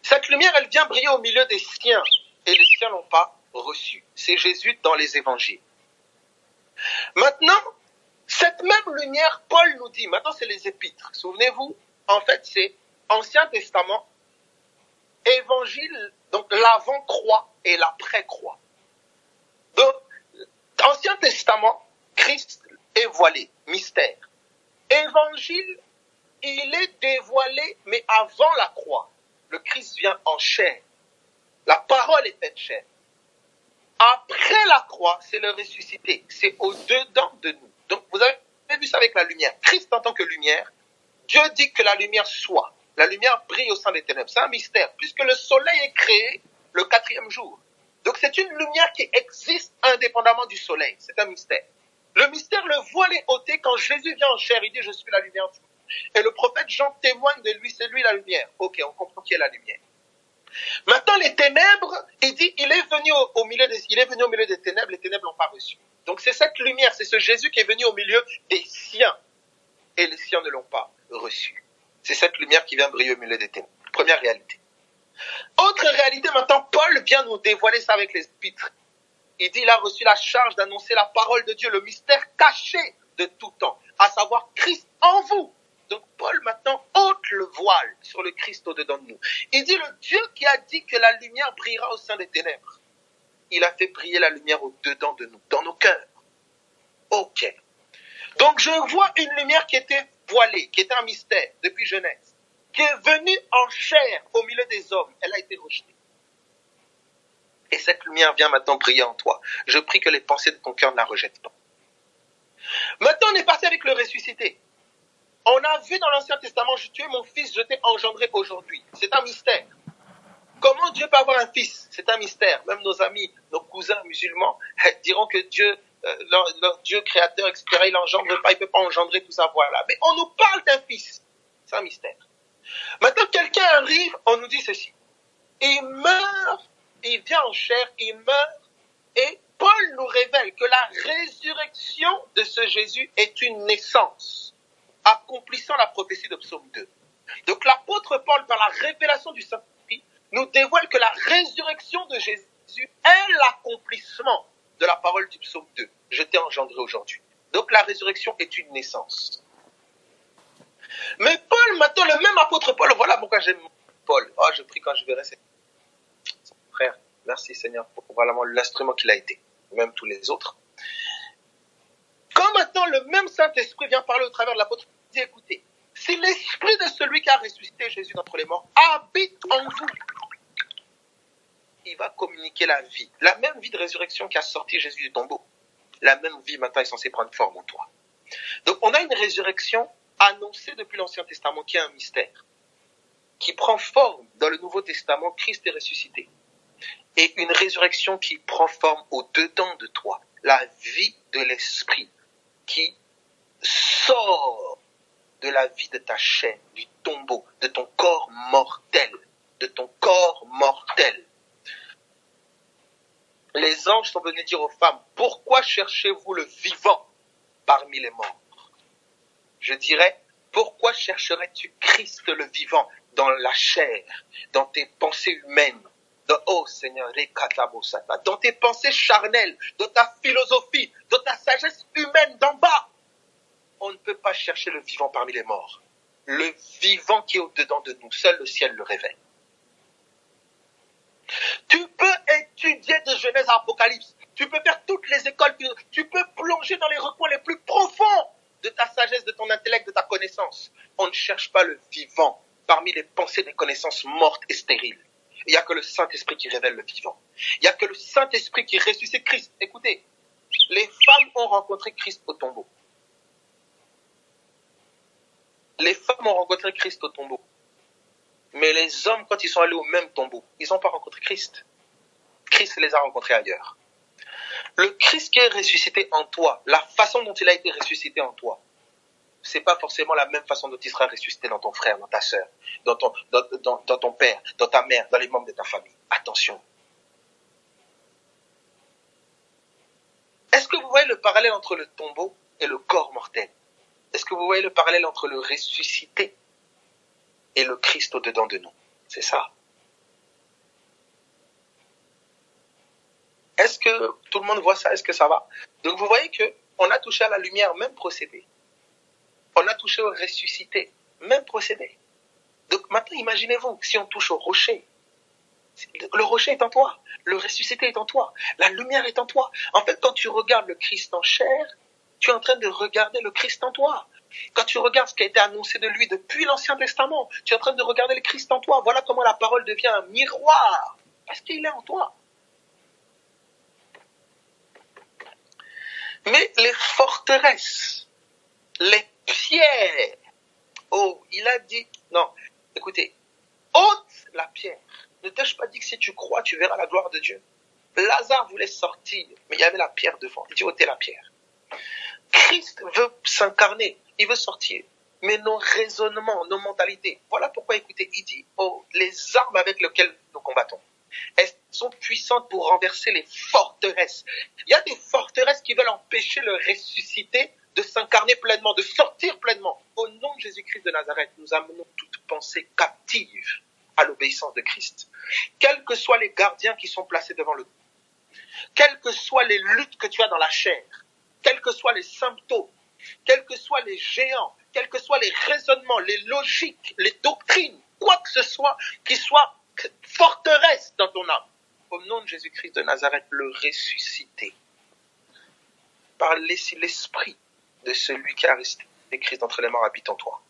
Cette lumière, elle vient briller au milieu des siens. Et les siens n'ont pas reçu. C'est Jésus dans les évangiles. Maintenant, cette même lumière, Paul nous dit, maintenant c'est les épîtres. Souvenez-vous, en fait c'est Ancien Testament, Évangile, donc l'avant-croix et l'après-croix. Donc, Ancien Testament, Christ est voilé, mystère. Évangile, il est dévoilé, mais avant la croix. Le Christ vient en chair. La parole est faite chair. Après la croix, c'est le ressuscité. C'est au-dedans de nous. Donc, vous avez vu ça avec la lumière. Christ en tant que lumière, Dieu dit que la lumière soit. La lumière brille au sein des ténèbres. C'est un mystère, puisque le soleil est créé le 4e jour. Donc, c'est une lumière qui existe indépendamment du soleil. C'est un mystère. Le mystère, le voile est ôté quand Jésus vient en chair. Il dit, je suis la lumière du monde. Et le prophète Jean témoigne de lui, c'est lui la lumière. Ok, on comprend qui est la lumière. Maintenant, les ténèbres, il dit, il est venu au milieu des ténèbres, les ténèbres l'ont pas reçu. Donc c'est cette lumière, c'est ce Jésus qui est venu au milieu des siens, et les siens ne l'ont pas reçu. C'est cette lumière qui vient briller au milieu des ténèbres. Première réalité. Autre réalité, maintenant, Paul vient nous dévoiler ça avec les épîtres. Il dit, il a reçu la charge d'annoncer la parole de Dieu, le mystère caché de tout temps, à savoir Christ en vous. Donc Paul maintenant ôte le voile sur le Christ au-dedans de nous. Il dit, le Dieu qui a dit que la lumière brillera au sein des ténèbres, il a fait briller la lumière au-dedans de nous, dans nos cœurs. Ok. Donc je vois une lumière qui était voilée, qui était un mystère depuis Genèse, qui est venue en chair au milieu des hommes. Elle a été rejetée. Et cette lumière vient maintenant briller en toi. Je prie que les pensées de ton cœur ne la rejettent pas. Maintenant on est parti avec le ressuscité. On a vu dans l'Ancien Testament, tu es mon fils, je t'ai engendré aujourd'hui. C'est un mystère. Comment Dieu peut avoir un fils? C'est un mystère. Même nos amis, nos cousins musulmans diront que Dieu, leur Dieu créateur, etc., il n'engendre pas, il ne peut pas engendrer tout ça, voilà. Mais on nous parle d'un fils. C'est un mystère. Maintenant, quelqu'un arrive, on nous dit ceci. Il meurt, il vient en chair, il meurt, et Paul nous révèle que la résurrection de ce Jésus est une naissance, accomplissant la prophétie de Psaume 2. Donc l'apôtre Paul, par la révélation du Saint-Esprit, nous dévoile que la résurrection de Jésus est l'accomplissement de la parole du Psaume 2. Je t'ai engendré aujourd'hui. Donc la résurrection est une naissance. Mais Paul, maintenant, le même apôtre Paul, voilà pourquoi j'aime Paul. Oh, je prie quand je verrai ces frères. Merci Seigneur pour vraiment l'instrument qu'il a été, même tous les autres. Quand maintenant le même Saint-Esprit vient parler au travers de l'apôtre, il dit, écoutez, si l'esprit de celui qui a ressuscité Jésus d'entre les morts habite en vous, il va communiquer la vie. La même vie de résurrection qui a sorti Jésus du tombeau. La même vie maintenant est censée prendre forme en toi. Donc on a une résurrection annoncée depuis l'Ancien Testament qui est un mystère, qui prend forme dans le Nouveau Testament, Christ est ressuscité. Et une résurrection qui prend forme au-dedans de toi, la vie de l'esprit qui sort de la vie de ta chair, du tombeau, de ton corps mortel, de ton corps mortel. Les anges sont venus dire aux femmes, pourquoi cherchez-vous le vivant parmi les morts? Je dirais, pourquoi chercherais-tu Christ le vivant dans la chair, dans tes pensées humaines? Oh Seigneur, dans tes pensées charnelles, dans ta philosophie, dans ta sagesse humaine d'en bas. On ne peut pas chercher le vivant parmi les morts. Le vivant qui est au-dedans de nous, seul le ciel le révèle. Tu peux étudier de Genèse à Apocalypse. Tu peux faire toutes les écoles. Tu peux plonger dans les recoins les plus profonds de ta sagesse, de ton intellect, de ta connaissance. On ne cherche pas le vivant parmi les pensées des connaissances mortes et stériles. Il n'y a que le Saint-Esprit qui révèle le vivant. Il n'y a que le Saint-Esprit qui ressuscite Christ. Écoutez, les femmes ont rencontré Christ au tombeau. Les femmes ont rencontré Christ au tombeau. Mais les hommes, quand ils sont allés au même tombeau, ils n'ont pas rencontré Christ. Christ les a rencontrés ailleurs. Le Christ qui est ressuscité en toi, la façon dont il a été ressuscité en toi, c'est pas forcément la même façon dont il sera ressuscité dans ton frère, dans ta sœur, dans ton père, dans ta mère, dans les membres de ta famille. Attention. Est-ce que vous voyez le parallèle entre le tombeau et le corps mortel? Est-ce que vous voyez le parallèle entre le ressuscité et le Christ au-dedans de nous? C'est ça. Est-ce que tout le monde voit ça? Est-ce que ça va? Donc vous voyez qu'on a touché à la lumière, même procédé. On a touché au ressuscité, même procédé. Donc maintenant, imaginez-vous, si on touche au rocher, le rocher est en toi, le ressuscité est en toi, la lumière est en toi. En fait, quand tu regardes le Christ en chair, tu es en train de regarder le Christ en toi. Quand tu regardes ce qui a été annoncé de lui depuis l'Ancien Testament, tu es en train de regarder le Christ en toi. Voilà comment la parole devient un miroir, parce qu'il est en toi. Mais les forteresses, les pierres, oh, il a dit, non, écoutez, ôte la pierre. Ne t'ai-je pas dit que si tu crois, tu verras la gloire de Dieu? Lazare voulait sortir, mais il y avait la pierre devant. Il dit, ôtez la pierre. Christ veut s'incarner, il veut sortir. Mais nos raisonnements, nos mentalités, voilà pourquoi, écoutez, il dit, oh, les armes avec lesquelles nous combattons, elles sont puissantes pour renverser les forteresses. Il y a des forteresses qui veulent empêcher le ressuscité de s'incarner pleinement, de sortir pleinement. Au nom de Jésus-Christ de Nazareth, nous amenons toute pensée captive à l'obéissance de Christ. Quels que soient les gardiens qui sont placés devant le dos, quelles que soient les luttes que tu as dans la chair, quels que soient les symptômes, quels que soient les géants, quels que soient les raisonnements, les logiques, les doctrines, quoi que ce soit qui soit forteresse dans ton âme, au nom de Jésus-Christ de Nazareth, le ressuscité, par l'esprit de celui qui a resté Christ entre les morts habite en toi.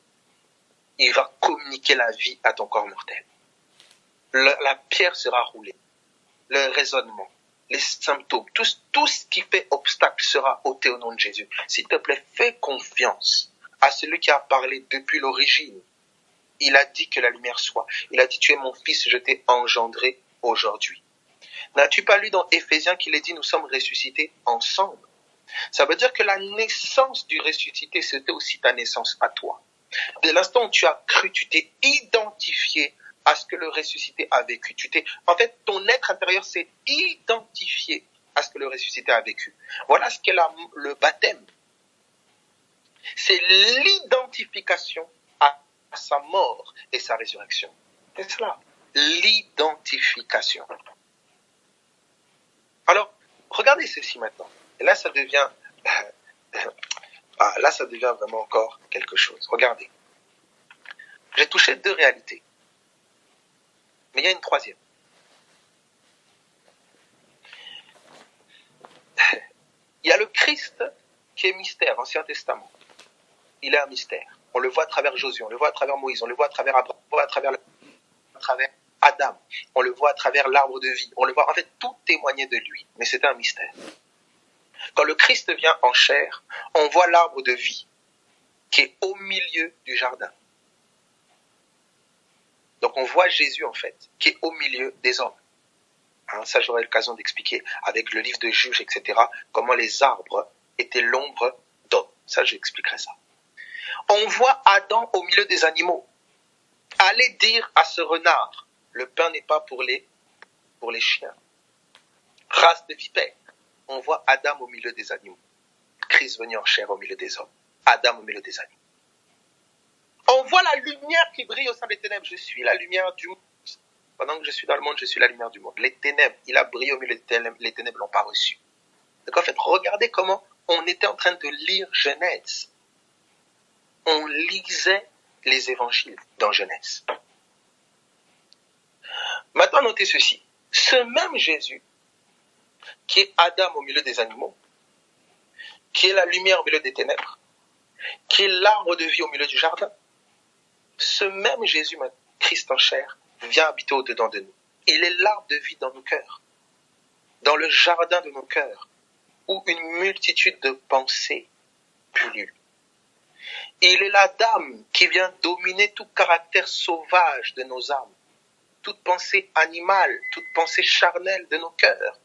Il va communiquer la vie à ton corps mortel. La pierre sera roulée. Le raisonnement, les symptômes, tout ce qui fait obstacle sera ôté au nom de Jésus. S'il te plaît, fais confiance à celui qui a parlé depuis l'origine. Il a dit que la lumière soit. Il a dit, tu es mon fils, je t'ai engendré aujourd'hui. N'as-tu pas lu dans Éphésiens qu'il est dit, nous sommes ressuscités ensemble? Ça veut dire que la naissance du ressuscité, c'était aussi ta naissance à toi. Dès l'instant où tu as cru, tu t'es identifié à ce que le ressuscité a vécu. En fait, ton être intérieur s'est identifié à ce que le ressuscité a vécu. Voilà ce qu'est le baptême. C'est l'identification à sa mort et sa résurrection. C'est cela, l'identification. Alors, regardez ceci maintenant. Et là, ça devient vraiment encore quelque chose. Regardez. J'ai touché 2 réalités. Mais il y a une troisième. Il y a le Christ qui est mystère, Ancien Testament. Il est un mystère. On le voit à travers Josué, on le voit à travers Moïse, on le voit à travers Abraham, on le voit à travers Adam, on le voit à travers l'arbre de vie. On le voit, en fait, tout témoignait de lui. Mais c'était un mystère. Quand le Christ vient en chair, on voit l'arbre de vie qui est au milieu du jardin. Donc on voit Jésus, en fait, qui est au milieu des hommes. Ça, j'aurai l'occasion d'expliquer avec le livre de Juges, etc., comment les arbres étaient l'ombre d'hommes. Ça, j'expliquerai ça. On voit Adam au milieu des animaux. Allez dire à ce renard, le pain n'est pas pour les chiens. Race de vipères. On voit Adam au milieu des animaux. Christ venu en chair au milieu des hommes. Adam au milieu des animaux. On voit la lumière qui brille au sein des ténèbres. Je suis la lumière du monde. Pendant que je suis dans le monde, je suis la lumière du monde. Les ténèbres, il a brillé au milieu des ténèbres. Les ténèbres ne l'ont pas reçu. Donc en fait, regardez comment on était en train de lire Genèse. On lisait les évangiles dans Genèse. Maintenant, notez ceci. Ce même Jésus, qui est Adam au milieu des animaux, qui est la lumière au milieu des ténèbres, qui est l'arbre de vie au milieu du jardin, ce même Jésus, Christ en chair, vient habiter au-dedans de nous. Il est l'arbre de vie dans nos cœurs, dans le jardin de nos cœurs, où une multitude de pensées pullulent. Il est la dame qui vient dominer tout caractère sauvage de nos âmes, toute pensée animale, toute pensée charnelle de nos cœurs.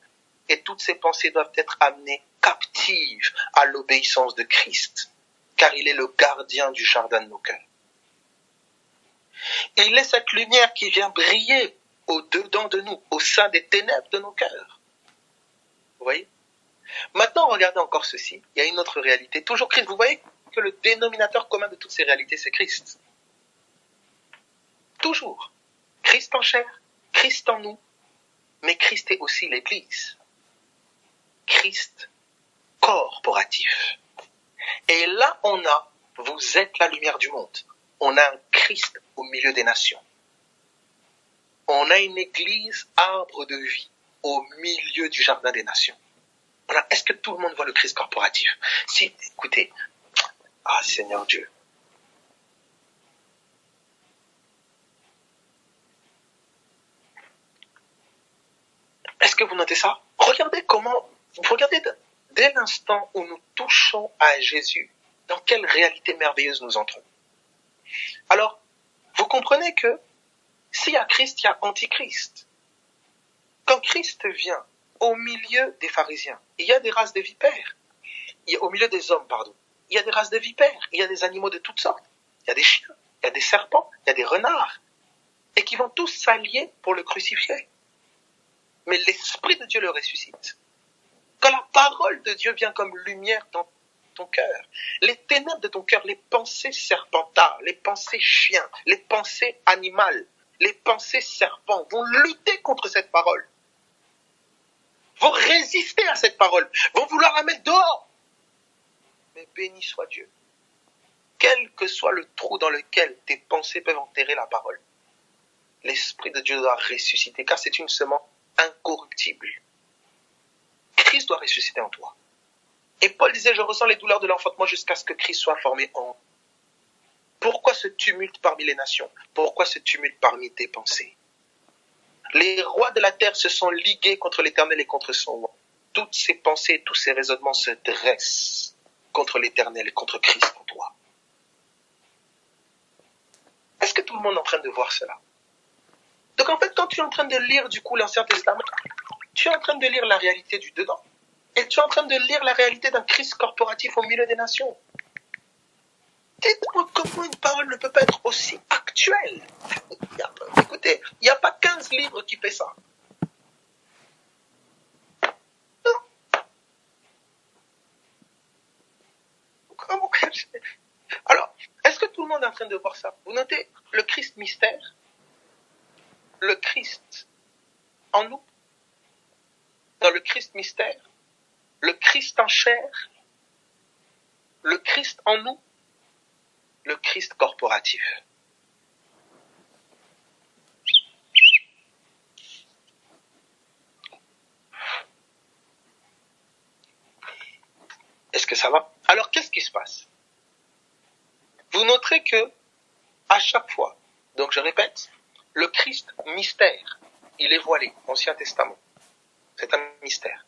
Et toutes ces pensées doivent être amenées captives à l'obéissance de Christ, car il est le gardien du jardin de nos cœurs. Il est cette lumière qui vient briller au-dedans de nous, au sein des ténèbres de nos cœurs. Vous voyez? Maintenant, regardez encore ceci. Il y a une autre réalité. Toujours Christ. Vous voyez que le dénominateur commun de toutes ces réalités, c'est Christ. Toujours. Christ en chair, Christ en nous, mais Christ est aussi l'Église. Christ corporatif. Et là, vous êtes la lumière du monde. On a un Christ au milieu des nations. On a une Église arbre de vie au milieu du jardin des nations. Voilà. Est-ce que tout le monde voit le Christ corporatif? Si, écoutez, Seigneur Dieu. Est-ce que vous notez ça? Regardez dès l'instant où nous touchons à Jésus, dans quelle réalité merveilleuse nous entrons. Alors, vous comprenez que s'il y a Christ, il y a Antichrist. Quand Christ vient au milieu des pharisiens, il y a des races de vipères. Au milieu des hommes, il y a des races de vipères. Il y a des animaux de toutes sortes. Il y a des chiens, il y a des serpents, il y a des renards. Et qui vont tous s'allier pour le crucifier. Mais l'Esprit de Dieu le ressuscite. Quand la parole de Dieu vient comme lumière dans ton cœur, les ténèbres de ton cœur, les pensées serpentards, les pensées chiens, les pensées animales, les pensées serpents vont lutter contre cette parole. Vont résister à cette parole. Vont vouloir la mettre dehors. Mais béni soit Dieu. Quel que soit le trou dans lequel tes pensées peuvent enterrer la parole, l'Esprit de Dieu doit ressusciter, car c'est une semence incorruptible. Christ doit ressusciter en toi. Et Paul disait, je ressens les douleurs de l'enfantement jusqu'à ce que Christ soit formé en moi. Pourquoi ce tumulte parmi les nations? Pourquoi ce tumulte parmi tes pensées? Les rois de la terre se sont ligués contre l'Éternel et contre son roi. Toutes ces pensées, tous ces raisonnements se dressent contre l'Éternel et contre Christ en toi. Est-ce que tout le monde est en train de voir cela? Donc en fait, quand tu es en train de lire du coup l'Ancien Testament, tu es en train de lire la réalité du dedans. Et tu es en train de lire la réalité d'un Christ corporatif au milieu des nations. Dites-moi comment une parole ne peut pas être aussi actuelle. Écoutez, il n'y a pas 15 livres qui fait ça. Non. Alors, est-ce que tout le monde est en train de voir ça? Vous notez le Christ mystère, le Christ en nous, dans le Christ mystère, le Christ en chair, le Christ en nous, le Christ corporatif. Est-ce que ça va? Alors, qu'est-ce qui se passe? Vous noterez que, à chaque fois, donc je répète, le Christ mystère, il est voilé, Ancien Testament. C'est un mystère.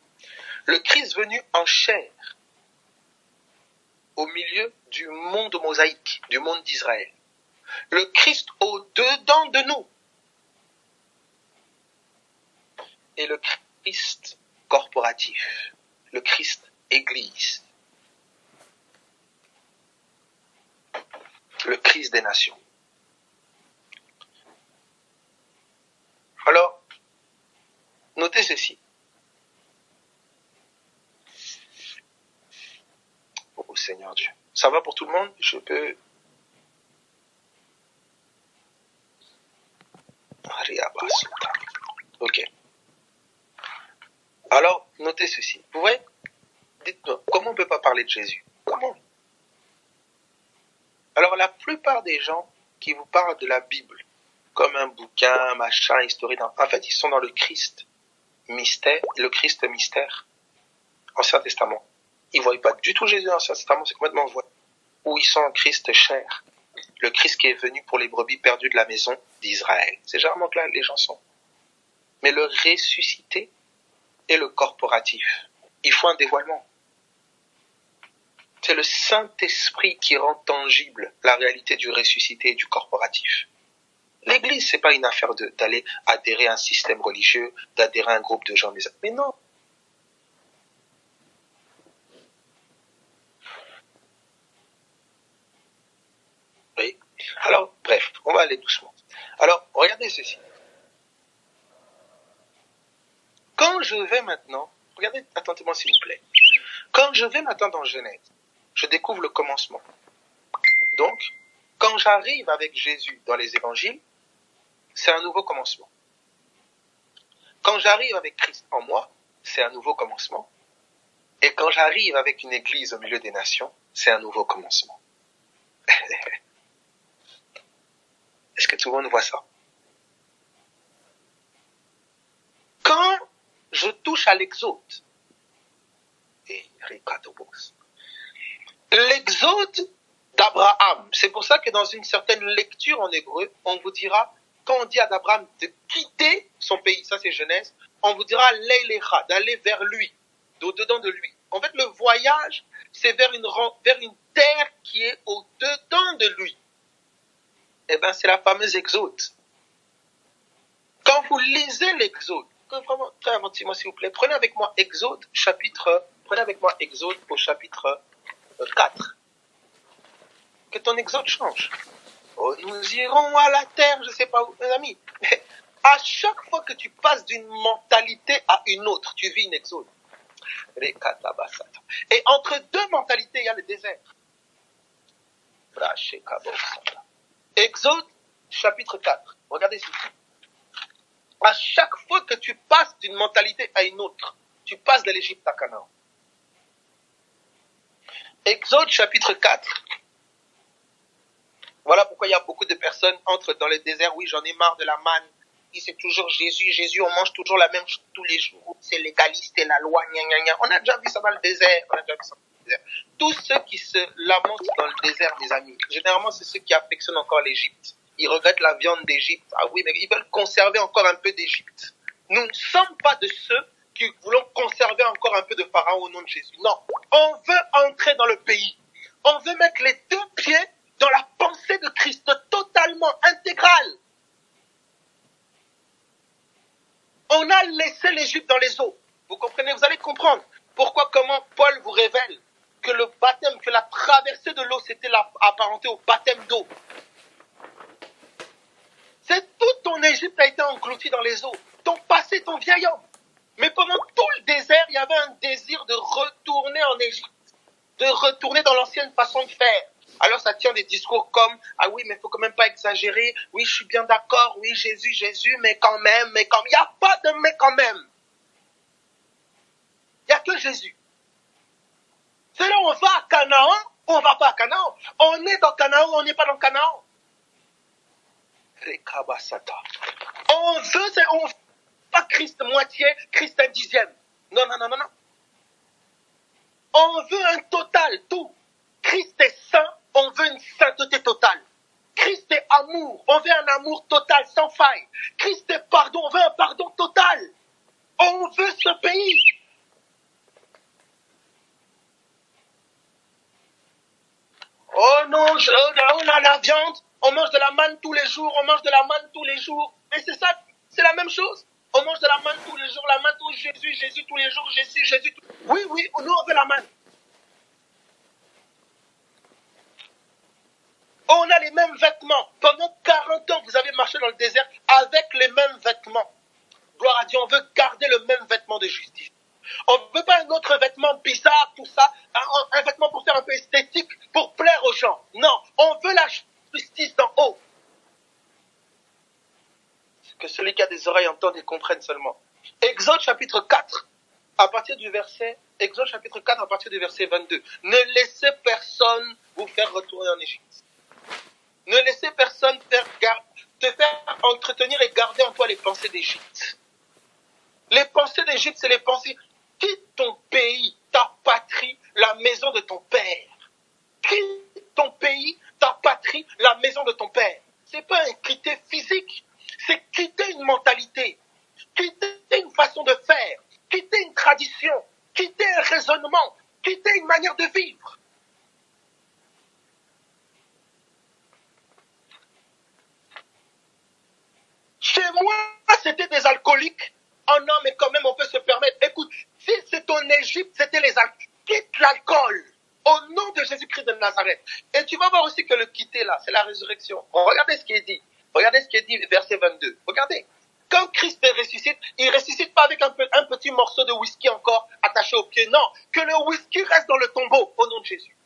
Le Christ venu en chair, au milieu du monde mosaïque, du monde d'Israël. Le Christ au-dedans de nous. Et le Christ corporatif, le Christ Église. Le Christ des nations. Alors, notez ceci. Oh Seigneur Dieu. Ça va pour tout le monde? Je peux... Ok. Alors, notez ceci. Vous voyez? Dites-moi, comment on ne peut pas parler de Jésus? Comment? Alors, la plupart des gens qui vous parlent de la Bible, comme un bouquin, machin, historique, en fait, ils sont dans le Christ mystère, Ancien Testament. Ils ne voient pas du tout Jésus dans l'Ancien Testament, c'est complètement voix. Ou ils sont en Christ chair, le Christ qui est venu pour les brebis perdues de la maison d'Israël. C'est généralement que là, les gens sont. Mais le ressuscité et le corporatif, il faut un dévoilement. C'est le Saint-Esprit qui rend tangible la réalité du ressuscité et du corporatif. L'Église, c'est pas une affaire d'aller adhérer à un système religieux, d'adhérer à un groupe de gens. Mais non. Oui. Alors, bref, on va aller doucement. Alors, regardez ceci. Quand je vais maintenant, regardez attentivement s'il vous plaît. Quand je vais maintenant dans Genèse, je découvre le commencement. Donc, quand j'arrive avec Jésus dans les évangiles, c'est un nouveau commencement. Quand j'arrive avec Christ en moi, c'est un nouveau commencement. Et quand j'arrive avec une église au milieu des nations, c'est un nouveau commencement. Est-ce que tout le monde voit ça? Quand je touche à l'exode, l'exode d'Abraham, c'est pour ça que dans une certaine lecture en hébreu, on vous dira, quand on dit à Abraham de quitter son pays, ça c'est Genèse, on vous dira Leilecha, d'aller vers lui, au-dedans de lui. En fait, le voyage, c'est vers une terre qui est au-dedans de lui. Eh bien, c'est la fameuse Exode. Quand vous lisez l'Exode, vraiment, très attentivement s'il vous plaît, prenez avec moi Exode au chapitre 4. Que ton Exode change. Oh, nous irons à la terre, je ne sais pas où, mes amis. Mais à chaque fois que tu passes d'une mentalité à une autre, tu vis une Exode. Et entre deux mentalités, il y a le désert. Exode, chapitre 4. Regardez ici. À chaque fois que tu passes d'une mentalité à une autre, tu passes de l'Égypte à Canaan. Exode, chapitre 4. Voilà pourquoi il y a beaucoup de personnes entrent dans le désert. Oui, j'en ai marre de la manne. C'est toujours Jésus, on mange toujours la même chose tous les jours. C'est légaliste et la loi, gna gna gna. On a déjà vu ça dans le désert. Tous ceux qui se lamentent dans le désert, mes amis, généralement, c'est ceux qui affectionnent encore l'Égypte. Ils regrettent la viande d'Égypte. Ah oui, mais ils veulent conserver encore un peu d'Égypte. Nous ne sommes pas de ceux qui voulons conserver encore un peu de Pharaon au nom de Jésus. Non, on veut entrer dans le pays. On veut mettre les deux pieds dans la pensée de Christ, totalement intégrale. On a laissé l'Égypte dans les eaux. Vous comprenez? Vous allez comprendre pourquoi, comment Paul vous révèle que le baptême, que la traversée de l'eau, c'était apparenté au baptême d'eau. C'est tout ton Égypte a été englouti dans les eaux. Ton passé, ton vieil homme. Mais pendant tout le désert, il y avait un désir de retourner en Égypte, de retourner dans l'ancienne façon de faire. Alors ça tient des discours comme « Ah oui, mais il faut quand même pas exagérer. Oui, je suis bien d'accord. Oui, Jésus, mais quand même, mais quand même. » Il n'y a pas de « mais quand même ». Il n'y a que Jésus. C'est là où on va à Canaan ou on ne va pas à Canaan. On est dans Canaan ou on n'est pas dans Canaan. On veut pas Christ moitié, Christ un dixième. Non. On veut un total, tout. Christ est saint, on veut une sainteté totale. Christ est amour, on veut un amour total, sans faille. Christ est pardon, on veut un pardon total. On veut ce pays. Oh non, on a la viande, on mange de la manne tous les jours, Mais c'est ça, c'est la même chose. On mange de la manne tous les jours, la manne tous Jésus tous les jours, Jésus. Oui, nous on veut la manne. On a les mêmes vêtements. Pendant 40 ans, vous avez marché dans le désert avec les mêmes vêtements. Gloire à Dieu, on veut garder le même vêtement de justice. On ne veut pas un autre vêtement bizarre, tout ça, un vêtement pour faire un peu esthétique, pour plaire aux gens. Non, on veut la justice d'en haut. Que celui qui a des oreilles entende et comprenne seulement. Exode chapitre 4, à partir du verset 22. Ne laissez personne vous faire retourner en Égypte. Ne laissez personne te faire entretenir et garder en toi les pensées d'Égypte. Les pensées d'Égypte, c'est les pensées. Quitte ton pays, ta patrie, la maison de ton père. Quitte ton pays, ta patrie, la maison de ton père. C'est pas un quitter physique, c'est quitter une mentalité, quitter une façon de faire, quitter une tradition, quitter un raisonnement, quitter une manière de vivre. Chez moi, c'était des alcooliques. Oh non, mais quand même, on peut se permettre. Écoute, si c'est en Égypte, c'était les alcooliques. Quitte l'alcool au nom de Jésus-Christ de Nazareth. Et tu vas voir aussi que le quitter là, c'est la résurrection. Regardez ce qui est dit. Regardez ce qui est dit, verset 22. Regardez. Quand Christ ressuscite, il ne ressuscite pas avec un petit morceau de whisky encore attaché au pied. Non, que le whisky reste dans le tombeau au nom de Jésus.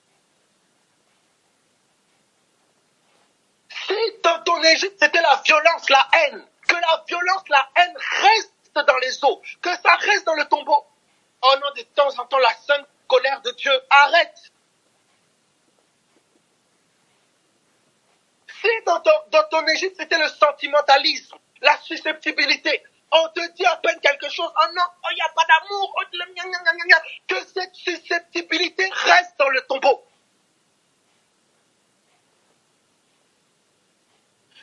Si dans ton Égypte, c'était la violence, la haine, que la violence, la haine reste dans les eaux, que ça reste dans le tombeau. Oh non, de temps en temps, la sainte colère de Dieu, arrête. Si dans ton Égypte, c'était le sentimentalisme, la susceptibilité, on te dit à peine quelque chose, oh non, il n'y a pas d'amour, que cette susceptibilité reste dans le tombeau.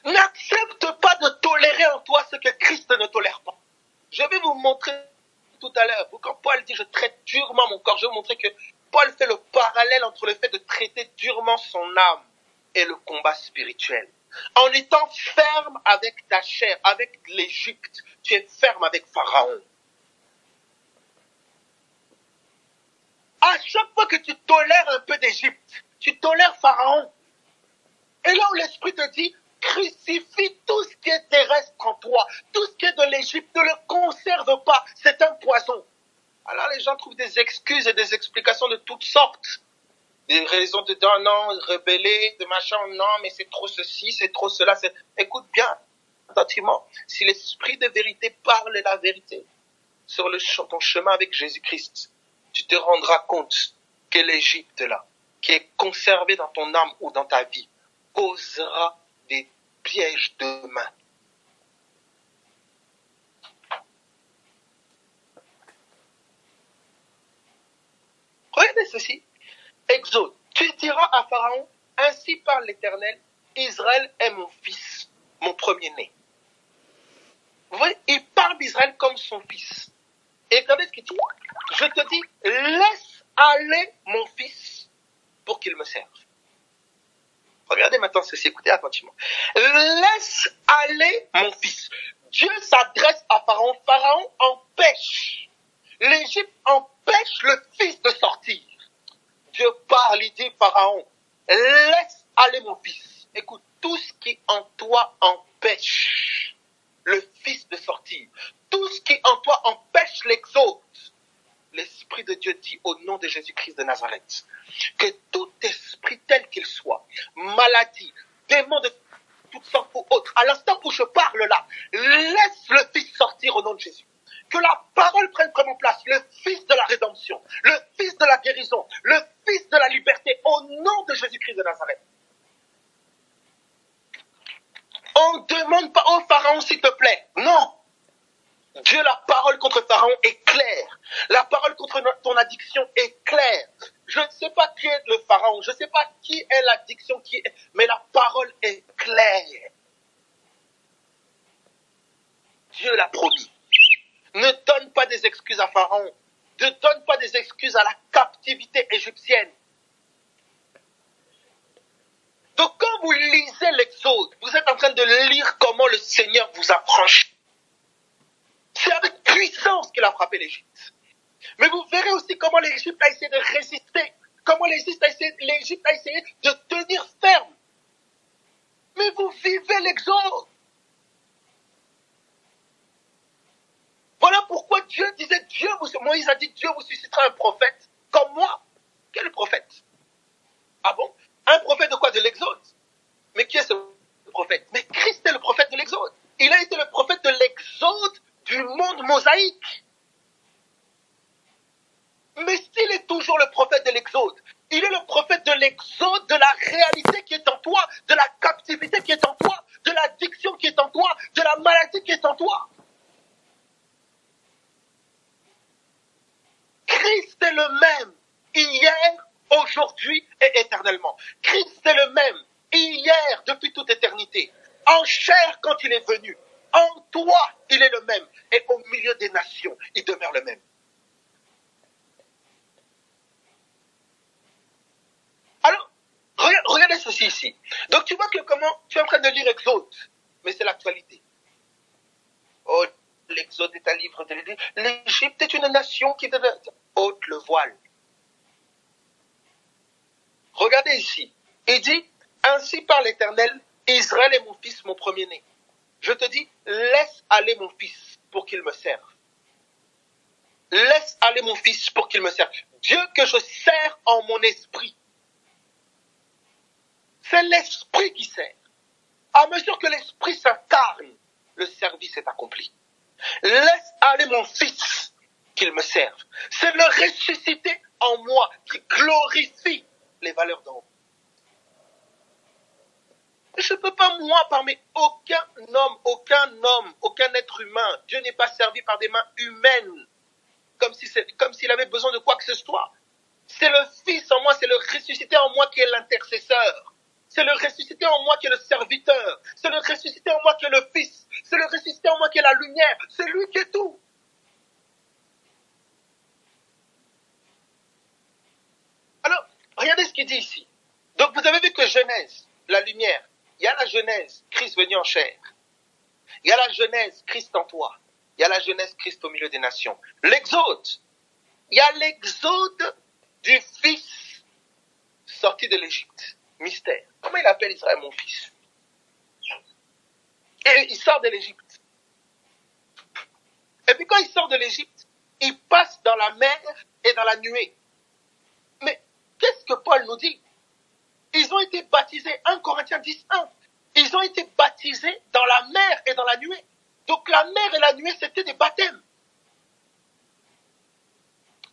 N'accepte pas de tolérer en toi ce que Christ ne tolère pas. Je vais vous montrer tout à l'heure, quand Paul dit « je traite durement mon corps », je vais vous montrer que Paul fait le parallèle entre le fait de traiter durement son âme et le combat spirituel. En étant ferme avec ta chair, avec l'Égypte, tu es ferme avec Pharaon. À chaque fois que tu tolères un peu d'Égypte, tu tolères Pharaon. Et là où l'Esprit te dit, crucifie tout ce qui est terrestre en toi, tout ce qui est de l'Égypte, ne le conserve pas, c'est un poison. Alors les gens trouvent des excuses et des explications de toutes sortes. Des raisons de dire non, rebeller, de machin, non, mais c'est trop ceci, c'est trop cela. Écoute bien, attentivement, si l'Esprit de vérité parle la vérité sur ton chemin avec Jésus-Christ, tu te rendras compte que l'Égypte là, qui est conservée dans ton âme ou dans ta vie, causera des pièges demain. Regardez ceci. Exode. Tu diras à Pharaon, ainsi parle l'Éternel, Israël est mon fils, mon premier-né. Vous voyez, il parle d'Israël comme son fils. Et regardez ce qu'il dit. Je te dis, laisse aller mon fils pour qu'il me serve. Regardez. entends ceci, écoutez attentivement. Laisse aller mon fils. Dieu s'adresse à Pharaon. Pharaon empêche. L'Égypte empêche le fils de sortir. Dieu parle, il dit Pharaon, laisse aller mon fils. Écoute, tout ce qui en toi empêche le fils de sortir, tout ce qui en toi empêche l'exode, l'Esprit de Dieu dit au nom de Jésus-Christ de Nazareth, que tout esprit tel qu'il soit, maladie, démon de toutes sortes ou autres, à l'instant où je parle là, laisse le fils sortir au nom de Jésus. Que la parole prenne vraiment place, le Fils de la rédemption, le Fils de la guérison, le Fils de la liberté, au nom de Jésus-Christ de Nazareth. On ne demande pas au Pharaon, s'il te plaît. Non. Dieu, la parole contre Pharaon est claire. La parole contre ton addiction est claire. Je ne sais pas qui est le Pharaon, je ne sais pas qui est l'addiction, mais la parole est claire. Dieu l'a promis. Ne donne pas des excuses à Pharaon. Ne donne pas des excuses à la captivité égyptienne. Donc quand vous lisez l'Exode, vous êtes en train de lire comment le Seigneur vous a franchi. C'est avec puissance qu'il a frappé l'Égypte. Mais vous verrez aussi comment l'Égypte a essayé de résister. Comment l'Égypte a essayé de tenir ferme. Mais vous vivez l'Exode. Voilà pourquoi Dieu disait, Moïse a dit, Dieu vous suscitera un prophète comme moi. Quel prophète? Ah bon? Un prophète de quoi? De l'Exode. Mais qui est ce prophète? Mais Christ est le prophète de l'Exode. Il a été le prophète de l'Exode du monde mosaïque. Mais s'il est toujours le prophète de l'Exode, il est le prophète de l'Exode, de la réalité qui est en toi, de la captivité qui est en toi, de l'addiction qui est en toi, de la maladie qui est en toi. Christ est le même, hier, aujourd'hui et éternellement. Christ est le même, hier, depuis toute éternité. En chair quand il est venu. En toi, il est le même. Et au milieu des nations, il demeure le même. Alors, regardez ceci ici. Donc tu vois que comment tu es en train de lire Exode, mais c'est l'actualité. Oh, l'Exode est un livre de l'Égypte. L'Égypte est une nation qui devait ôte le voile. Regardez ici. Il dit, ainsi par l'Éternel, Israël est mon fils, mon premier-né. Je te dis, laisse aller mon fils pour qu'il me serve. Laisse aller mon fils pour qu'il me serve. Dieu que je sers en mon esprit. C'est l'esprit qui sert. À mesure que l'esprit s'incarne, le service est accompli. Laisse aller mon fils qu'il me serve. C'est le ressuscité en moi qui glorifie les valeurs d'en haut. Je ne peux pas, moi, parmi aucun homme, aucun être humain. Dieu n'est pas servi par des mains humaines, comme s'il avait besoin de quoi que ce soit. C'est le Fils en moi, c'est le ressuscité en moi qui est l'intercesseur. C'est le ressuscité en moi qui est le serviteur. C'est le ressuscité en moi qui est le Fils. C'est le ressuscité en moi qui est la lumière. C'est lui qui est tout. Alors, regardez ce qu'il dit ici. Donc vous avez vu que Genèse, la lumière, il y a la Genèse, Christ venu en chair. Il y a la Genèse, Christ en toi. Il y a la Genèse, Christ au milieu des nations. L'Exode, il y a l'Exode du Fils sorti de l'Égypte. Mystère. Comment il appelle Israël mon fils? Et il sort de l'Égypte. Et puis quand il sort de l'Égypte, il passe dans la mer et dans la nuée. Mais qu'est-ce que Paul nous dit? Ils ont été baptisés, 1 Corinthiens 10, 1. Ils ont été baptisés dans la mer et dans la nuée. Donc la mer et la nuée, c'était des baptêmes.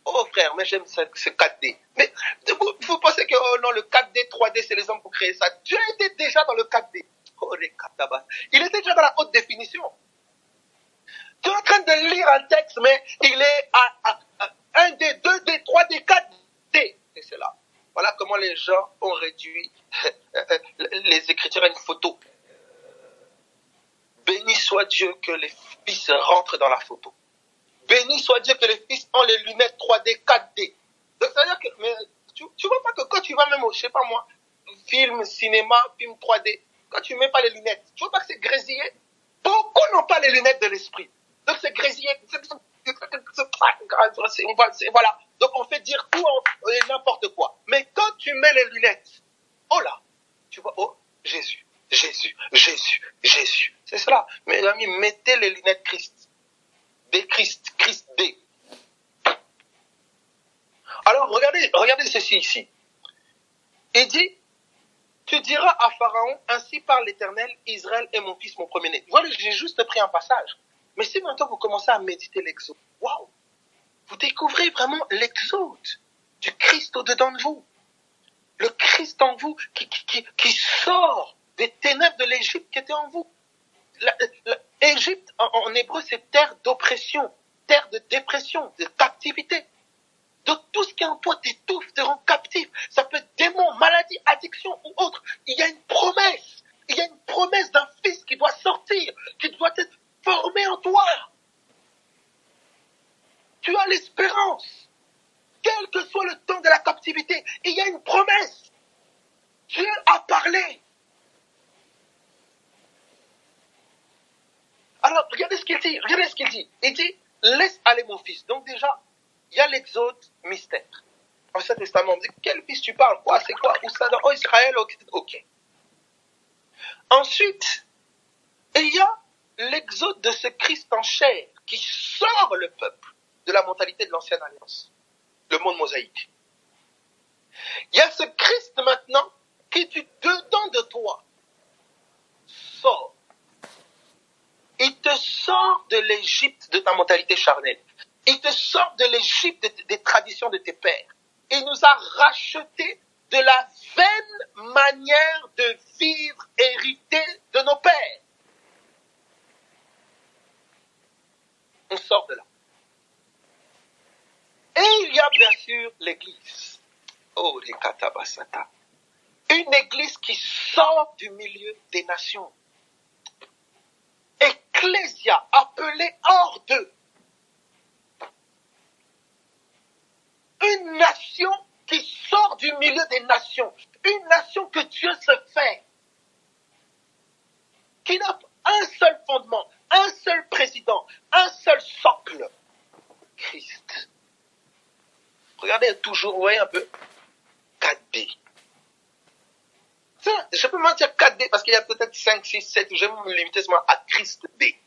Oh frère, mais j'aime ce 4D. Mais vous pensez que oh non, le 4D, 3D, c'est les hommes pour créer ça. Dieu était déjà dans le 4D. Oh, il était déjà dans la haute définition. Tu es en train de lire un texte, mais il est à 1D, 2D, 3D, 4D. Et c'est là. Voilà comment les gens ont réduit les Écritures à une photo. Béni soit Dieu que les fils rentrent dans la photo. Béni soit Dieu que les fils ont les lunettes 3D, 4D. Donc ça veut dire que, mais tu vois pas que quand tu vas même, je sais pas moi, film, cinéma, film 3D, quand tu mets pas les lunettes, tu vois pas que c'est grésillé? Beaucoup n'ont pas les lunettes de l'esprit. Donc c'est grésillé. Voilà. Donc on fait dire tout et n'importe quoi. Mais quand tu mets les lunettes, oh là, tu vois, oh, Jésus, Jésus, Jésus, Jésus. C'est cela. Mes amis, mettez les lunettes Christ. Des Christ, Christ D. Alors regardez ceci ici. Il dit, tu diras à Pharaon, ainsi parle l'Éternel, Israël est mon fils, mon premier-né. Voilà, j'ai juste pris un passage. Mais si maintenant vous commencez à méditer l'Exode, waouh, vous découvrez vraiment l'Exode du Christ au-dedans de vous. Le Christ en vous qui sort des ténèbres de l'Égypte qui était en vous. L'Égypte, en hébreu, c'est terre d'oppression, terre de dépression, de captivité. Donc tout ce qui est en toi t'étouffe, te rend captif. Ça peut être démon, maladie, addiction ou autre. Il y a une promesse. Il y a une promesse d'un fils qui doit sortir, qui doit être formé en toi. Tu as l'espérance. Quel que soit le temps de la captivité, il y a une promesse. Dieu a parlé. Alors, regardez ce qu'il dit. Il dit, laisse aller mon fils. Donc déjà, il y a l'exode mystère. Ancien Testament, on dit, quel fils tu parles? Quoi? C'est quoi? Où ça? Oh, Israël, ok. Ensuite, il y a l'exode de ce Christ en chair qui sort le peuple de la mentalité de l'ancienne alliance, le monde mosaïque. Il y a ce Christ maintenant qui du dedans de toi sort. Il te sort de l'Égypte de ta mentalité charnelle. Il te sort de l'Égypte des traditions de tes pères. Il nous a rachetés de la vaine manière de vivre héritée de nos pères. On sort de là. Et il y a bien sûr l'Église. Oh, les katabasata. Une Église qui sort du milieu des nations. Ecclésia, appelée hors d'eux. Une nation qui sort du milieu des nations. Une nation que Dieu se fait. Qui n'a un seul fondement, un seul président, un seul socle. Christ. Regardez toujours, vous voyez un peu 4D. Ça, je peux même dire 4D parce qu'il y a peut-être 5, 6, 7, je vais me limiter seulement à Christ D.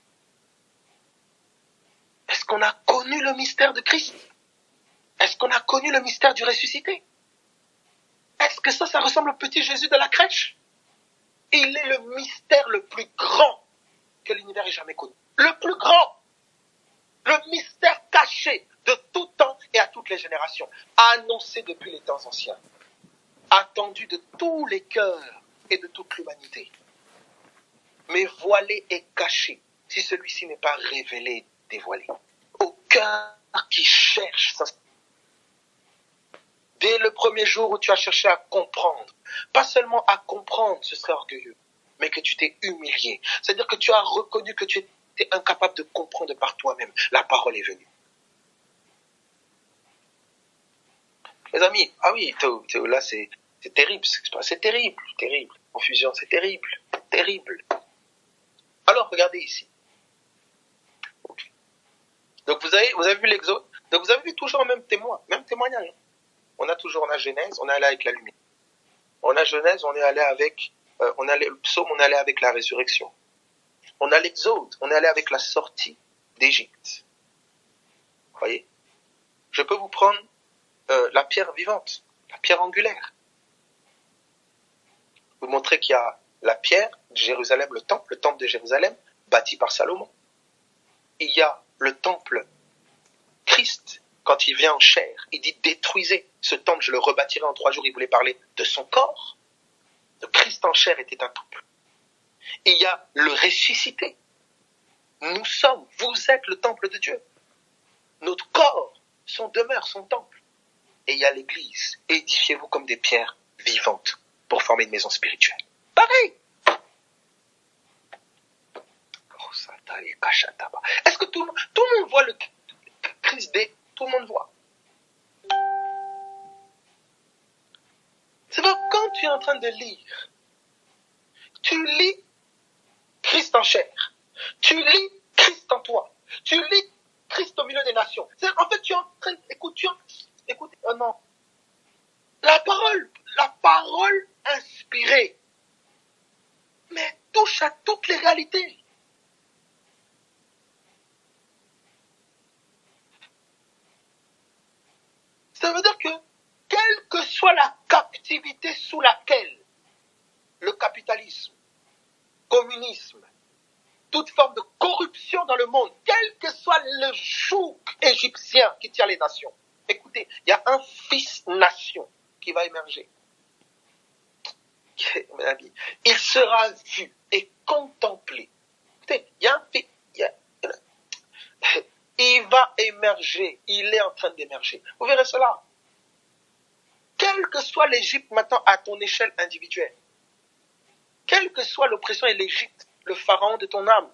Est-ce qu'on a connu le mystère de Christ? Est-ce qu'on a connu le mystère du ressuscité? Est-ce que ça ressemble au petit Jésus de la crèche? Il est le mystère le plus grand que l'univers ait jamais connu. Le plus grand. Le mystère caché de tout temps et à toutes les générations. Annoncé depuis les temps anciens. Attendu de tous les cœurs et de toute l'humanité. Mais voilé et caché si celui-ci n'est pas révélé, dévoilé. Au cœur qui cherche ça. Dès le premier jour où tu as cherché à comprendre, pas seulement à comprendre, ce serait orgueilleux, mais que tu t'es humilié. C'est-à-dire que tu as reconnu que tu étais incapable de comprendre par toi-même. La parole est venue. Mes amis, ah oui, Théo, là c'est terrible, c'est terrible. Confusion, c'est terrible. Alors, regardez ici. Okay. Donc vous avez vu l'Exode, donc vous avez vu toujours le même témoignage. On a Genèse, on est allé avec la lumière. On a Genèse, on est allé avec, le psaume, on est allé avec la résurrection. On a l'Exode, on est allé avec la sortie d'Égypte. Vous voyez? Je peux vous prendre la pierre vivante, la pierre angulaire. Vous montrer qu'il y a la pierre de Jérusalem, le temple de Jérusalem, bâti par Salomon. Il y a le temple Christ, quand il vient en chair, il dit détruisez ce temple, je le rebâtirai en 3 jours. Il voulait parler de son corps. Le Christ en chair était un temple. Il y a le ressuscité. Vous êtes le temple de Dieu. Notre corps, son demeure, son temple. Et il y a l'Église. Édifiez-vous comme des pierres vivantes pour former une maison spirituelle. Pareil. Est-ce que tout le monde voit le Christ D? Tout le monde voit. C'est vrai, quand tu es en train de lire, tu lis Christ en chair, tu lis Christ en toi, tu lis Christ au milieu des nations. En fait, tu es en train, écoute, oh non, la parole inspirée, mais touche à toutes les réalités. Ça veut dire que, quelle que soit la captivité sous laquelle le capitalisme, communisme, toute forme de corruption dans le monde, quel que soit le joug égyptien qui tient les nations, écoutez, il y a un fils-nation qui va émerger. Mes amis, il sera vu et contemplé. Écoutez, il va émerger, il est en train d'émerger. Vous verrez cela. Quelle que soit l'Égypte maintenant à ton échelle individuelle, quelle que soit l'oppression et l'Égypte, le pharaon de ton âme,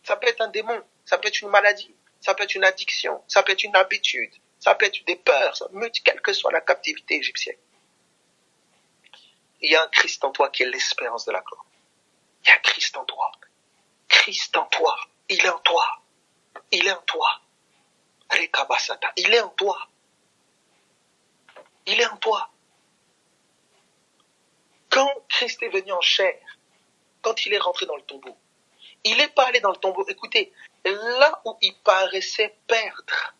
ça peut être un démon, ça peut être une maladie, ça peut être une addiction, ça peut être une habitude, ça peut être des peurs, quelle que soit la captivité égyptienne. Il y a un Christ en toi qui est l'espérance de la gloire. Il y a Christ en toi. Christ en toi. Il est en toi. Il est en toi. Rekabasata. Il est en toi. Il est en toi. Quand Christ est venu en chair, quand il est rentré dans le tombeau, il n'est pas allé dans le tombeau. Écoutez, là où il paraissait perdre,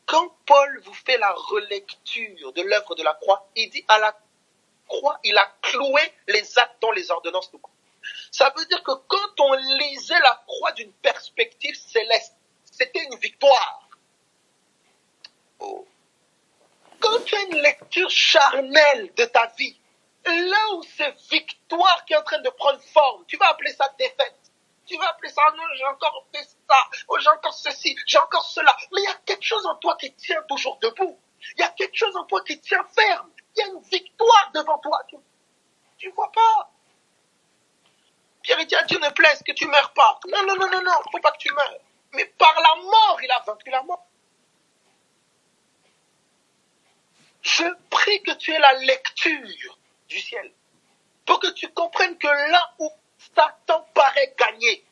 quand Paul vous fait la relecture de l'œuvre de la croix, il dit à la croix, il a cloué les actes dont les ordonnances nous coûtent. Ça veut dire que quand on lisait la croix d'une perspective céleste, c'était une victoire. Oh. Quand tu as une lecture charnelle de ta vie, là où c'est victoire qui est en train de prendre forme, tu vas appeler ça défaite. Tu vas appeler ça, non, j'ai encore fait ça, oh, j'ai encore ceci, j'ai encore cela. Mais il y a quelque chose en toi qui tient toujours debout. Il y a quelque chose en toi qui tient ferme. Il y a une victoire devant toi. Tu vois pas. Pierre, il dit à Dieu ne plaise que tu meurs pas. Non, faut pas que tu meurs. Mais par la mort, il a vaincu la mort. Je prie que tu aies la lecture du ciel pour que tu comprennes que là où Satan paraît gagner,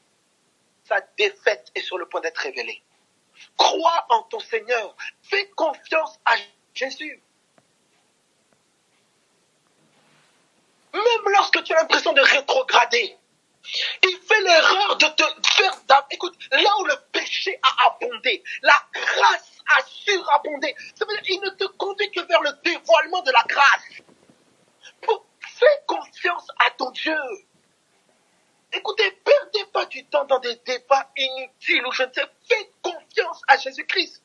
sa défaite est sur le point d'être révélée. Crois en ton Seigneur. Fais confiance à Jésus. Même lorsque tu as l'impression de rétrograder, il fait l'erreur de te faire... Écoute, là où le péché a abondé, la grâce a surabondé. Ça veut dire qu'il ne te conduit que vers le dévoilement de la grâce. Fais confiance à ton Dieu. Écoutez, perdez pas du temps dans des débats inutiles ou je ne sais, faites confiance à Jésus-Christ.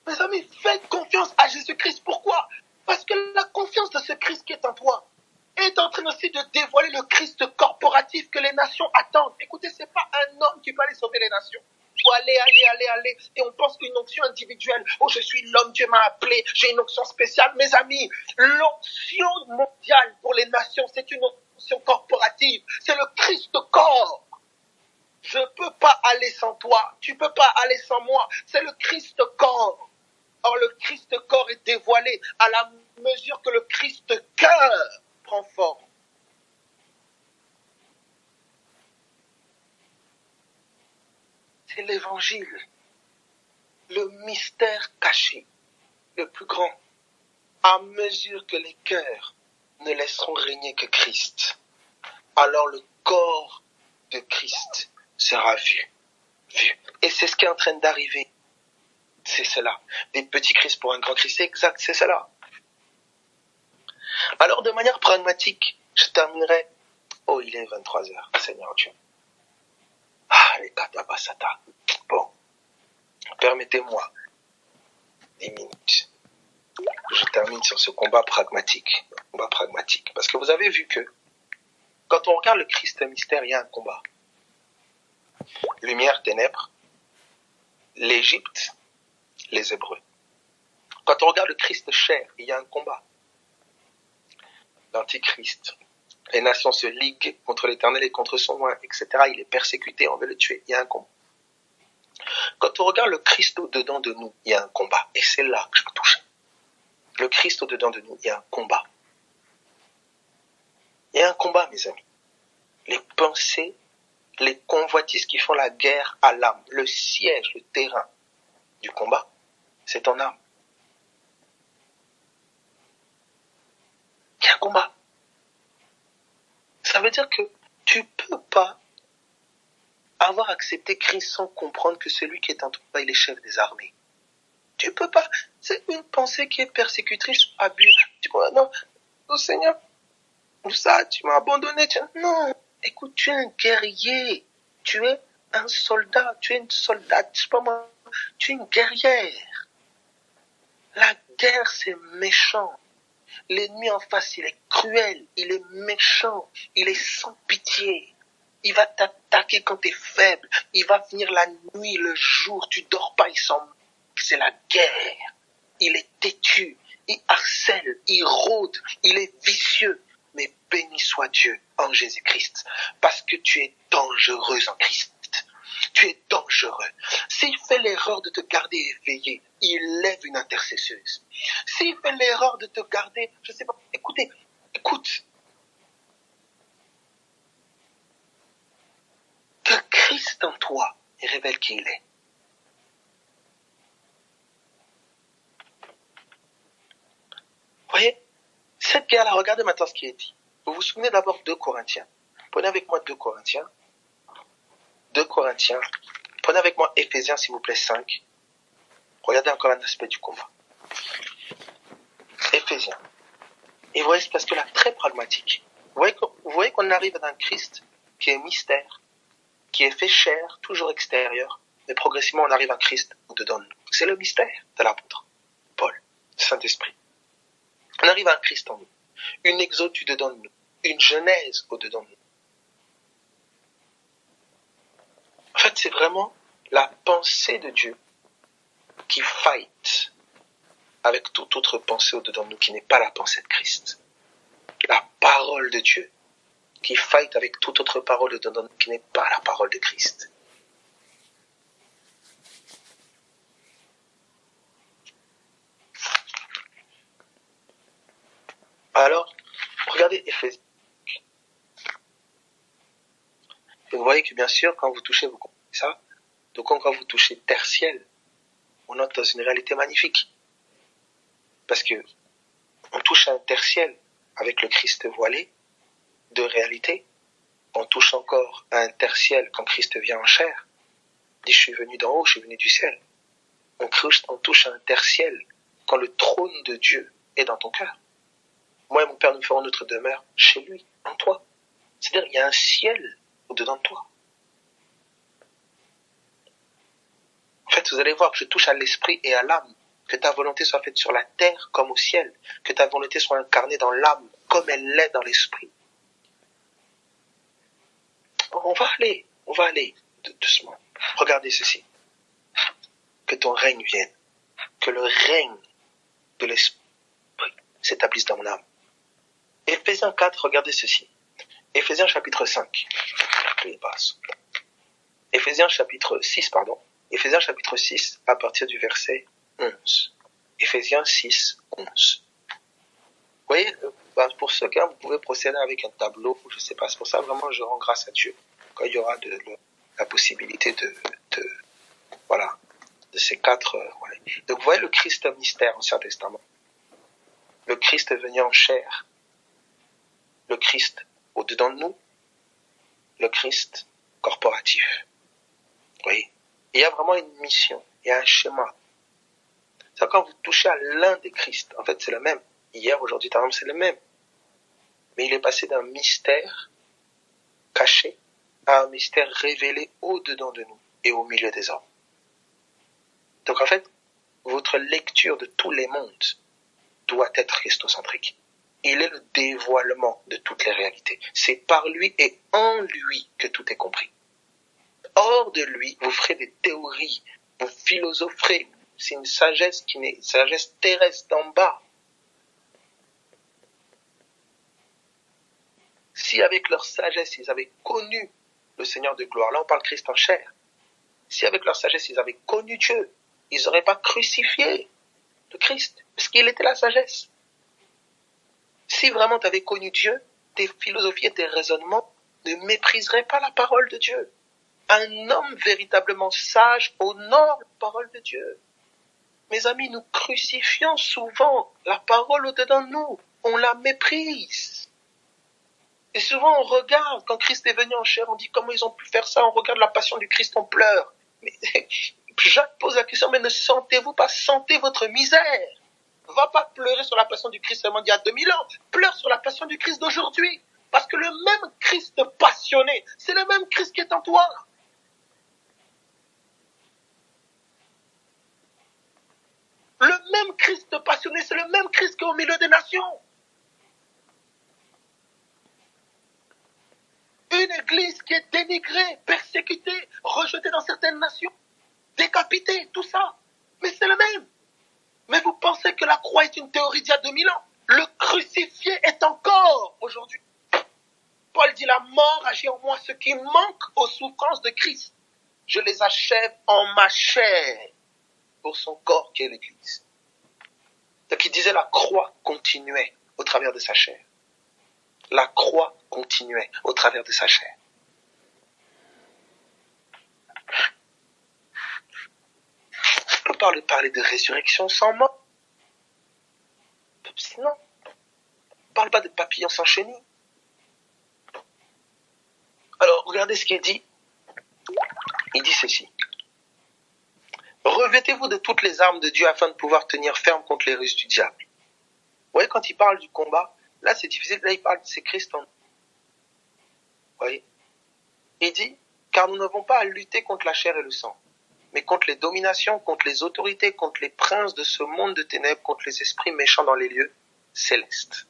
Mes amis, faites confiance à Jésus-Christ. Pourquoi? Parce que la confiance de ce Christ qui est en toi est en train aussi de dévoiler le Christ corporatif que les nations attendent. Écoutez, c'est pas un homme qui peut aller sauver les nations. Faut aller. Et on pense qu'une onction individuelle. Oh, je suis l'homme, Dieu m'a appelé, j'ai une onction spéciale. Mes amis, l'onction mondiale pour les nations, c'est une onction corporative. C'est le Christ corps. Je peux pas aller sans toi. Tu peux pas aller sans moi. C'est le Christ corps. Or, le Christ corps est dévoilé à la mesure que le Christ cœur prend forme. C'est l'évangile, le mystère caché, le plus grand, à mesure que les cœurs ne laisseront régner que Christ. Alors le corps de Christ sera vu. Et c'est ce qui est en train d'arriver. C'est cela. Des petits Christ pour un grand Christ. C'est exact, c'est cela. Alors, de manière pragmatique, je terminerai. Oh, il est 23h, Seigneur Dieu. Ah, les katabasata. Bon. Permettez-moi 10 minutes. Je termine sur ce combat pragmatique. Parce que vous avez vu que, quand on regarde le Christ mystère, il y a un combat. Lumière, ténèbres, l'Égypte, les Hébreux. Quand on regarde le Christ chair, il y a un combat. L'Antichrist. Les nations se liguent contre l'Éternel et contre son loin, etc. Il est persécuté, on veut le tuer. Il y a un combat. Quand on regarde le Christ au-dedans de nous, il y a un combat. Et c'est là que je veux toucher. Le Christ au-dedans de nous, il y a un combat. Il y a un combat, mes amis. Les pensées, les convoitises qui font la guerre à l'âme, le siège, le terrain du combat, c'est ton âme. Il y a un combat. Ça veut dire que tu peux pas avoir accepté Christ sans comprendre que celui qui est en toi, il est chef des armées. Tu peux pas. C'est une pensée qui est persécutrice, abus. Tu vois, non, oh Seigneur, où ça, tu m'as abandonné. Non, écoute, tu es un guerrier. Tu es un soldat. Tu es une soldate. Je sais pas moi. Tu es une guerrière. La guerre, c'est méchant. L'ennemi en face, il est cruel. Il est méchant. Il est sans pitié. Il va t'attaquer quand tu es faible. Il va venir la nuit, le jour. Tu dors pas, il s'en... C'est la guerre. Il est têtu. Il harcèle. Il rôde. Il est vicieux. Mais béni soit Dieu en Jésus-Christ. Parce que tu es dangereux en Christ. Tu es dangereux. S'il fait l'erreur de te garder éveillé, il lève une intercesseuse. S'il fait l'erreur de te garder, je sais pas, écoute. Que Christ en toi, il révèle qui il est. Vous voyez, cette guerre-là, regardez maintenant ce qui est dit. Vous vous souvenez d'abord 2 Corinthiens. Prenez avec moi 2 Corinthiens. 2 Corinthiens. Prenez avec moi Éphésiens, s'il vous plaît, 5. Regardez encore un aspect du combat. Éphésiens. Et vous voyez, c'est parce que là, très pragmatique. Vous voyez qu'on arrive à un Christ qui est mystère, qui est fait chair, toujours extérieur, mais progressivement on arrive à un Christ au-dedans de nous. C'est le mystère de l'apôtre Paul, Saint-Esprit. On arrive à un Christ en nous, une exode au-dedans de nous, une genèse au-dedans de nous. En fait, c'est vraiment la pensée de Dieu qui fight avec toute autre pensée au-dedans de nous qui n'est pas la pensée de Christ. La parole de Dieu qui fight avec toute autre parole au-dedans de nous qui n'est pas la parole de Christ. Alors, regardez Éphésiens. Vous voyez que bien sûr, quand vous touchez, vous comprenez ça. Donc quand vous touchez tertiel, on entre dans une réalité magnifique. Parce que on touche à un tertiel avec le Christ voilé de réalité. On touche encore à un tertiel quand Christ vient en chair. Il dit, je suis venu d'en haut, je suis venu du ciel. On touche à un tertiel quand le trône de Dieu est dans ton cœur. Moi et mon Père, nous ferons notre demeure chez lui, en toi. C'est-à-dire, il y a un ciel au-dedans de toi. En fait, vous allez voir que je touche à l'esprit et à l'âme. Que ta volonté soit faite sur la terre comme au ciel. Que ta volonté soit incarnée dans l'âme comme elle l'est dans l'esprit. On va aller doucement. Regardez ceci. Que ton règne vienne. Que le règne de l'esprit s'établisse dans mon âme. Éphésiens 4, regardez ceci. Éphésiens chapitre 5. Éphésiens chapitre 6, pardon. Éphésiens chapitre 6, à partir du verset 11. Éphésiens 6, 11. Vous voyez, pour ce cas, vous pouvez procéder avec un tableau, je ne sais pas, c'est pour ça vraiment je rends grâce à Dieu quand il y aura la possibilité de ces 4. Voilà. Donc vous voyez le Christ mystère au Ancien Testament. Le Christ venu en chair. Le Christ au-dedans de nous. Le Christ corporatif. Vous voyez, il y a vraiment une mission, il y a un schéma. C'est quand vous touchez à l'un des Christ, en fait c'est le même. Hier, aujourd'hui, c'est le même. Mais il est passé d'un mystère caché à un mystère révélé au-dedans de nous et au milieu des hommes. Donc en fait, votre lecture de tous les mondes doit être christocentrique. Il est le dévoilement de toutes les réalités. C'est par lui et en lui que tout est compris. Hors de lui, vous ferez des théories, vous philosopherez. C'est une sagesse une sagesse terrestre d'en bas. Si avec leur sagesse, ils avaient connu le Seigneur de gloire, là on parle Christ en chair, Si avec leur sagesse, ils avaient connu Dieu, ils n'auraient pas crucifié le Christ, parce qu'il était la sagesse. Si vraiment tu avais connu Dieu, tes philosophies et tes raisonnements ne mépriseraient pas la parole de Dieu. Un homme véritablement sage honore la parole de Dieu. Mes amis, nous crucifions souvent la parole au-dedans de nous. On la méprise. Et souvent on regarde, quand Christ est venu en chair, on dit comment ils ont pu faire ça, on regarde la passion du Christ, on pleure. Mais Jacques pose la question, mais ne sentez-vous pas, sentez votre misère. Va pas pleurer sur la passion du Christ seulement d'il y a 2000 ans, pleure sur la passion du Christ d'aujourd'hui. Parce que le même Christ passionné, c'est le même Christ qui est en toi. Le même Christ passionné, c'est le même Christ qui est au milieu des nations. Une église qui est dénigrée, persécutée, rejetée dans certaines nations, décapitée, tout ça. Mais c'est le même. Mais vous pensez que la croix est une théorie d'il y a 2000 ans? Le crucifié est encore aujourd'hui. Paul dit, la mort agit en moi, ce qui manque aux souffrances de Christ. Je les achève en ma chair pour son corps qui est l'Église. Donc il disait la croix continuait au travers de sa chair. La croix continuait au travers de sa chair. On peut parler de résurrection sans mort. Sinon, on ne parle pas de papillon sans chenille. Alors, regardez ce qu'il dit. Il dit ceci. Revêtez-vous de toutes les armes de Dieu afin de pouvoir tenir ferme contre les ruses du diable. Vous voyez, quand il parle du combat, là c'est difficile, là il parle de c'est Christ en nous. Vous voyez? Il dit, car nous n'avons pas à lutter contre la chair et le sang, mais contre les dominations, contre les autorités, contre les princes de ce monde de ténèbres, contre les esprits méchants dans les lieux célestes.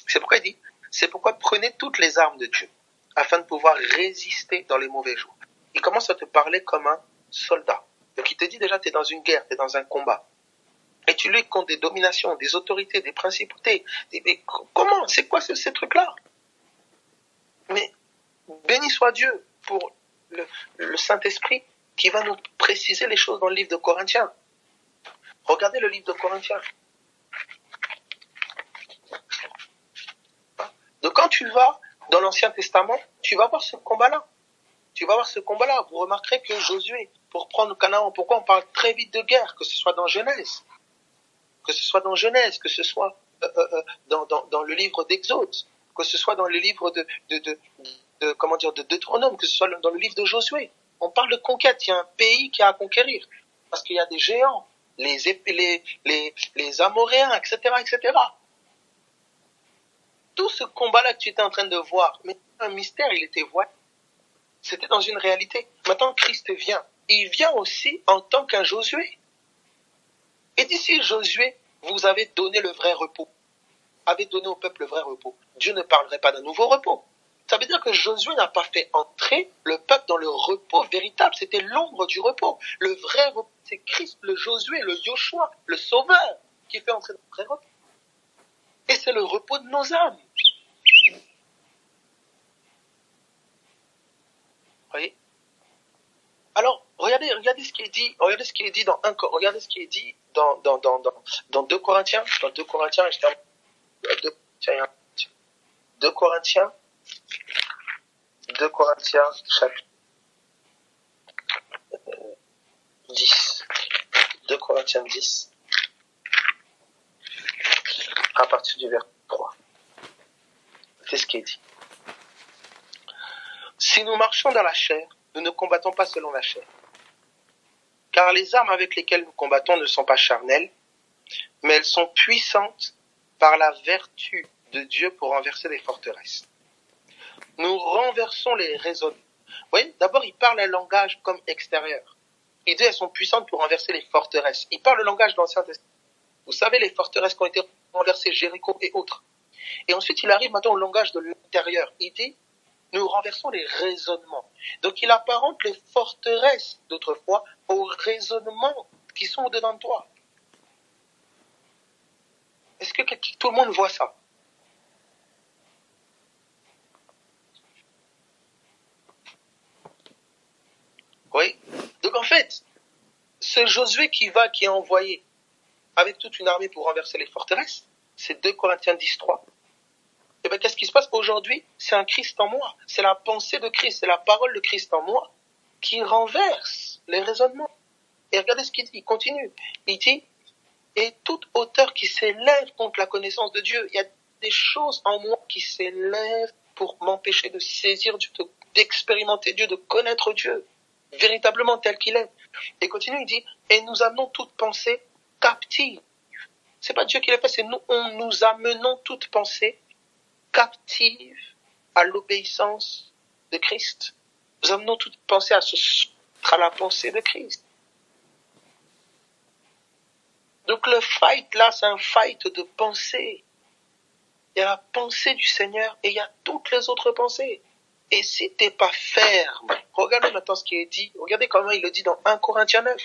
C'est pourquoi il dit, c'est pourquoi prenez toutes les armes de Dieu, afin de pouvoir résister dans les mauvais jours. Il commence à te parler comme un soldat. Donc il te dit déjà, tu es dans une guerre, tu es dans un combat. Et tu luttes contre des dominations, des autorités, des principautés. Mais comment? C'est quoi ces trucs-là? Mais béni soit Dieu pour le Saint-Esprit qui va nous préciser les choses dans le livre de Corinthiens. Regardez le livre de Corinthiens. Donc quand tu vas dans l'Ancien Testament, tu vas voir ce combat-là. Tu vas voir ce combat-là. Vous remarquerez que Josué, pour prendre Canaan, pourquoi on parle très vite de guerre, que ce soit dans Genèse, que ce soit dans le livre d'Exode, que ce soit dans le livre de Deutéronome, que ce soit dans le livre de Josué. On parle de conquête, il y a un pays qui a à conquérir, parce qu'il y a des géants, les Amoréens, etc., etc. Tout ce combat-là que tu étais en train de voir, mais un mystère, il était voilé. C'était dans une réalité. Maintenant, Christ vient. Il vient aussi en tant qu'un Josué. Et d'ici Josué, vous avez donné le vrai repos. Avez donné au peuple le vrai repos. Dieu ne parlerait pas d'un nouveau repos. Ça veut dire que Josué n'a pas fait entrer le peuple dans le repos véritable. C'était l'ombre du repos. Le vrai repos, c'est Christ, le Josué, le Yoshua, le Sauveur, qui fait entrer dans le vrai repos. Et c'est le repos de nos âmes. Voyez? Alors, regardez ce qui est dit, regardez ce qui est dit dans 2 Corinthiens, je termine. 2 Corinthiens, chapitre 10. 2 Corinthiens 10, à partir du verset 3. C'est ce qui est dit. Si nous marchons dans la chair, nous ne combattons pas selon la chair. Car les armes avec lesquelles nous combattons ne sont pas charnelles, mais elles sont puissantes par la vertu de Dieu pour renverser les forteresses. Nous renversons les raisonnements. Vous voyez, d'abord, il parle un langage comme extérieur. Il dit elles sont puissantes pour renverser les forteresses. Il parle le langage de l'Ancien Testament. Vous savez, les forteresses qui ont été renversées, Jéricho et autres. Et ensuite, il arrive maintenant au langage de l'intérieur. Il dit, nous renversons les raisonnements. Donc, il apparente les forteresses d'autrefois aux raisonnements qui sont au-dedans de toi. Est-ce que tout le monde voit ça? Oui. Donc, ce Josué qui est envoyé avec toute une armée pour renverser les forteresses, c'est 2 Corinthiens 10:3. Et bien, qu'est-ce qui se passe aujourd'hui? C'est un Christ en moi. C'est la pensée de Christ, c'est la parole de Christ en moi qui renverse les raisonnements. Et regardez ce qu'il dit, il continue. Il dit, et toute hauteur qui s'élève contre la connaissance de Dieu, il y a des choses en moi qui s'élèvent pour m'empêcher de saisir Dieu, d'expérimenter Dieu, de connaître Dieu, véritablement tel qu'il est. Et continue, il dit, et nous amenons toute pensée captive. C'est pas Dieu qui l'a fait, c'est nous, nous amenons toute pensée captive à l'obéissance de Christ. Nous amenons toute pensée à la pensée de Christ. Donc le fight là, c'est un fight de pensée. Il y a la pensée du Seigneur et il y a toutes les autres pensées. Et si t'es pas ferme, regardez maintenant ce qui est dit. Regardez comment il le dit dans 1 Corinthiens 9.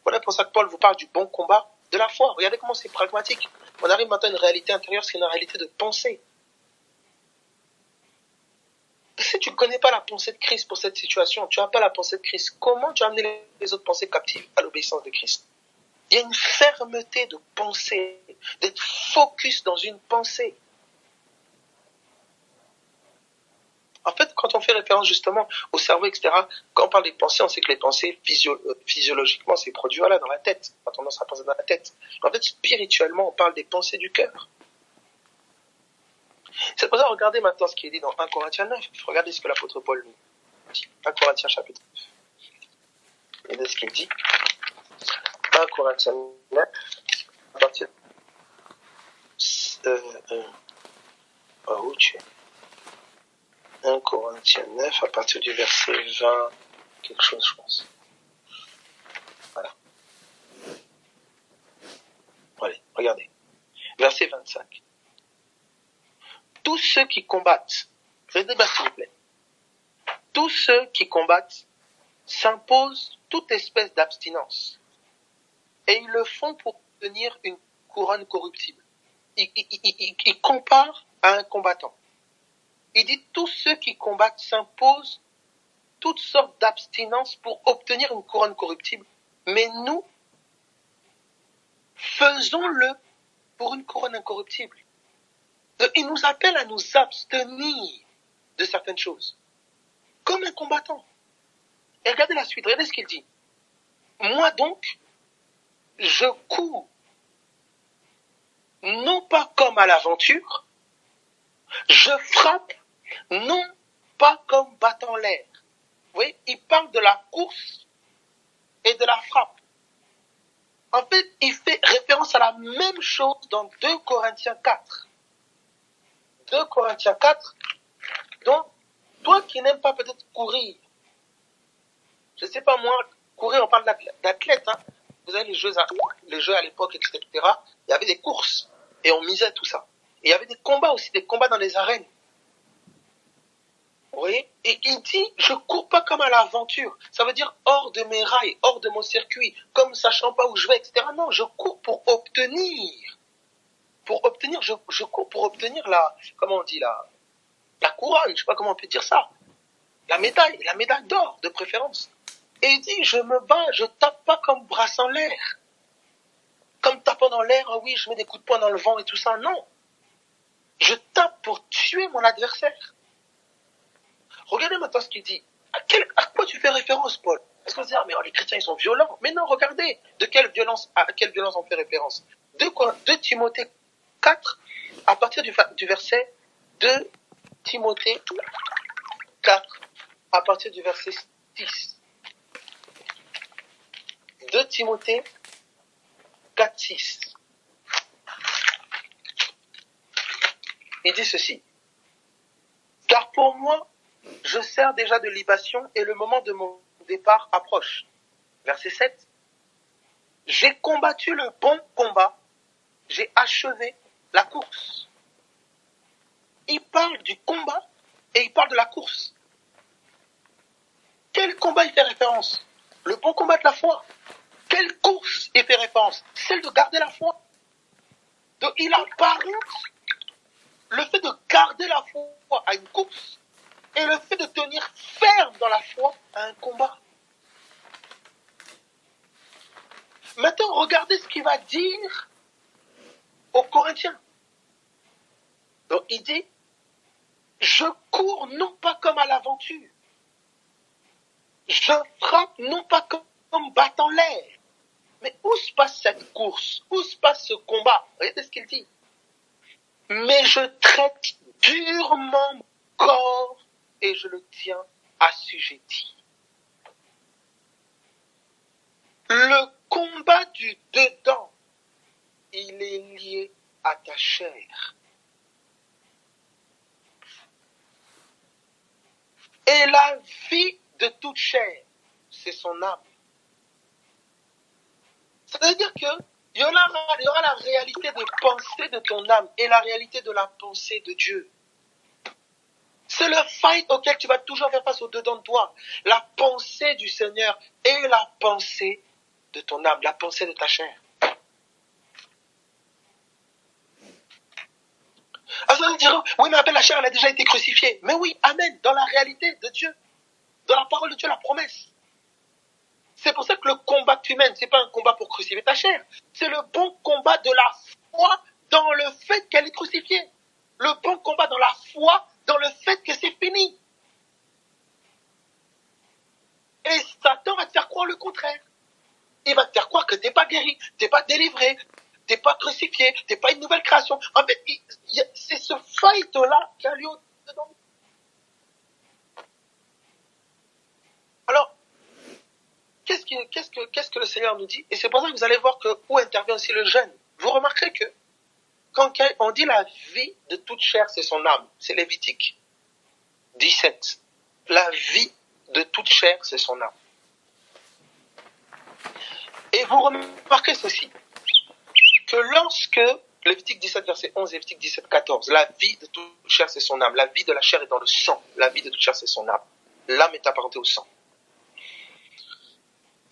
Voilà pour ça que Paul vous parle du bon combat de la foi. Regardez comment c'est pragmatique. On arrive maintenant à une réalité intérieure, c'est une réalité de pensée. Si tu ne connais pas la pensée de Christ pour cette situation, tu n'as pas la pensée de Christ, comment tu as amené les autres pensées captives à l'obéissance de Christ? Il y a une fermeté de pensée, d'être focus dans une pensée. En fait, quand on fait référence justement au cerveau, etc., quand on parle des pensées, on sait que les pensées, physiologiquement, c'est produit dans la tête. On a tendance à penser dans la tête. Mais en fait, spirituellement, on parle des pensées du cœur. C'est pour ça, regardez maintenant ce qui est dit dans 1 Corinthiens 9. Regardez ce que l'apôtre Paul nous dit. 1 Corinthiens chapitre 9. Regardez ce qu'il dit. 1 Corinthiens 9, à partir où tu es 1 Corinthiens 9, à partir du verset 20, quelque chose, je pense. Voilà. Allez, regardez. Verset 25. Tous ceux qui combattent, restez bas s'il vous plaît, tous ceux qui combattent s'imposent toute espèce d'abstinence. Et ils le font pour obtenir une couronne corruptible. Il compare à un combattant. Il dit tous ceux qui combattent s'imposent toutes sortes d'abstinence pour obtenir une couronne corruptible. Mais nous, faisons-le pour une couronne incorruptible. Il nous appelle à nous abstenir de certaines choses. Comme un combattant. Et regardez la suite, regardez ce qu'il dit. Moi donc, je cours, non pas comme à l'aventure, je frappe, non pas comme battant l'air. Vous voyez, il parle de la course et de la frappe. En fait, il fait référence à la même chose dans 2 Corinthiens 4. 2 Corinthiens 4, donc, toi qui n'aimes pas peut-être courir, je ne sais pas moi, courir, on parle d'athlète, hein. Vous avez les jeux à l'époque, etc. Il y avait des courses, et on misait tout ça. Et il y avait des combats aussi, des combats dans les arènes. Vous voyez? Et il dit, je cours pas comme à l'aventure. Ça veut dire hors de mes rails, hors de mon circuit, comme sachant pas où je vais, etc. Non, je cours pour obtenir. Je cours pour obtenir comment on dit, la couronne, je sais pas comment on peut dire ça. La médaille d'or, de préférence. Et il dit, je me bats, je tape pas comme brassant l'air. Comme tapant dans l'air, ah oui, je mets des coups de poing dans le vent et tout ça. Non. Je tape pour tuer mon adversaire. Regardez maintenant ce qu'il dit. À quoi tu fais référence, Paul? Parce qu'on se dit, mais les chrétiens, ils sont violents. Mais non, regardez, à quelle violence on fait référence? 2 Timothée 4, à partir du verset 2 Timothée 4, à partir du verset 6. 2 Timothée 4, 6. Il dit ceci. Car pour moi, je sers déjà de libation et le moment de mon départ approche. Verset 7. J'ai combattu le bon combat, j'ai achevé la course. Il parle du combat et il parle de la course. Quel combat il fait référence? Le bon combat de la foi. Quelle course il fait référence? Celle de garder la foi. Donc il apparente le fait de garder la foi à une course et le fait de tenir ferme dans la foi à un combat. Maintenant, regardez ce qu'il va dire aux Corinthiens. Donc, il dit, je cours non pas comme à l'aventure. Je frappe non pas comme battant l'air. Mais où se passe cette course? Où se passe ce combat? Regardez ce qu'il dit. Mais je traite durement mon corps et je le tiens assujetti. Le combat du dedans, il est lié à ta chair. Et la vie de toute chair, c'est son âme. Ça veut dire qu'il y aura la réalité des pensées de ton âme et la réalité de la pensée de Dieu. C'est le fight auquel tu vas toujours faire face au-dedans de toi. La pensée du Seigneur et la pensée de ton âme, la pensée de ta chair. Alors vous allez dire, oui, mais la chair, elle a déjà été crucifiée. Mais oui, amen, dans la réalité de Dieu, dans la parole de Dieu, la promesse. C'est pour ça que le combat que tu mènes, c'est pas un combat pour crucifier ta chair. C'est le bon combat de la foi dans le fait qu'elle est crucifiée. Le bon combat dans la foi dans le fait que c'est fini. Et Satan va te faire croire le contraire. Il va te faire croire que t'es pas guéri, t'es pas délivré, t'es pas crucifié, t'es pas une nouvelle création. En fait, c'est ce fight-là qui a lieu dedans. Alors, qu'est-ce que le Seigneur nous dit? Et c'est pour ça que vous allez voir que où intervient aussi le jeûne. Vous remarquerez que quand on dit la vie de toute chair, c'est son âme. C'est Lévitique 17. La vie de toute chair, c'est son âme. Et vous remarquez ceci, que lorsque, Lévitique 17, verset 11, Lévitique 17, 14, la vie de toute chair, c'est son âme. La vie de la chair est dans le sang. La vie de toute chair, c'est son âme. L'âme est apparentée au sang.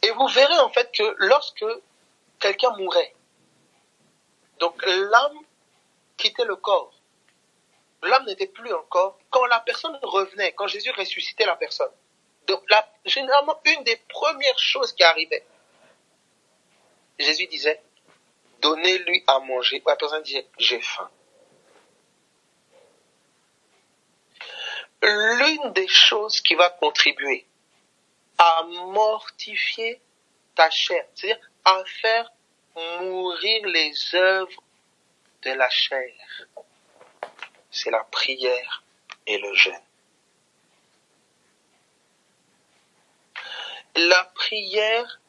Et vous verrez en fait que lorsque quelqu'un mourait, donc l'âme quittait le corps. L'âme n'était plus un corps. Quand la personne revenait, quand Jésus ressuscitait la personne, donc généralement, une des premières choses qui arrivait, Jésus disait, donnez-lui à manger. La personne disait, j'ai faim. L'une des choses qui va contribuer à mortifier ta chair, c'est-à-dire à faire mourir les œuvres de la chair, c'est la prière et le jeûne. La prière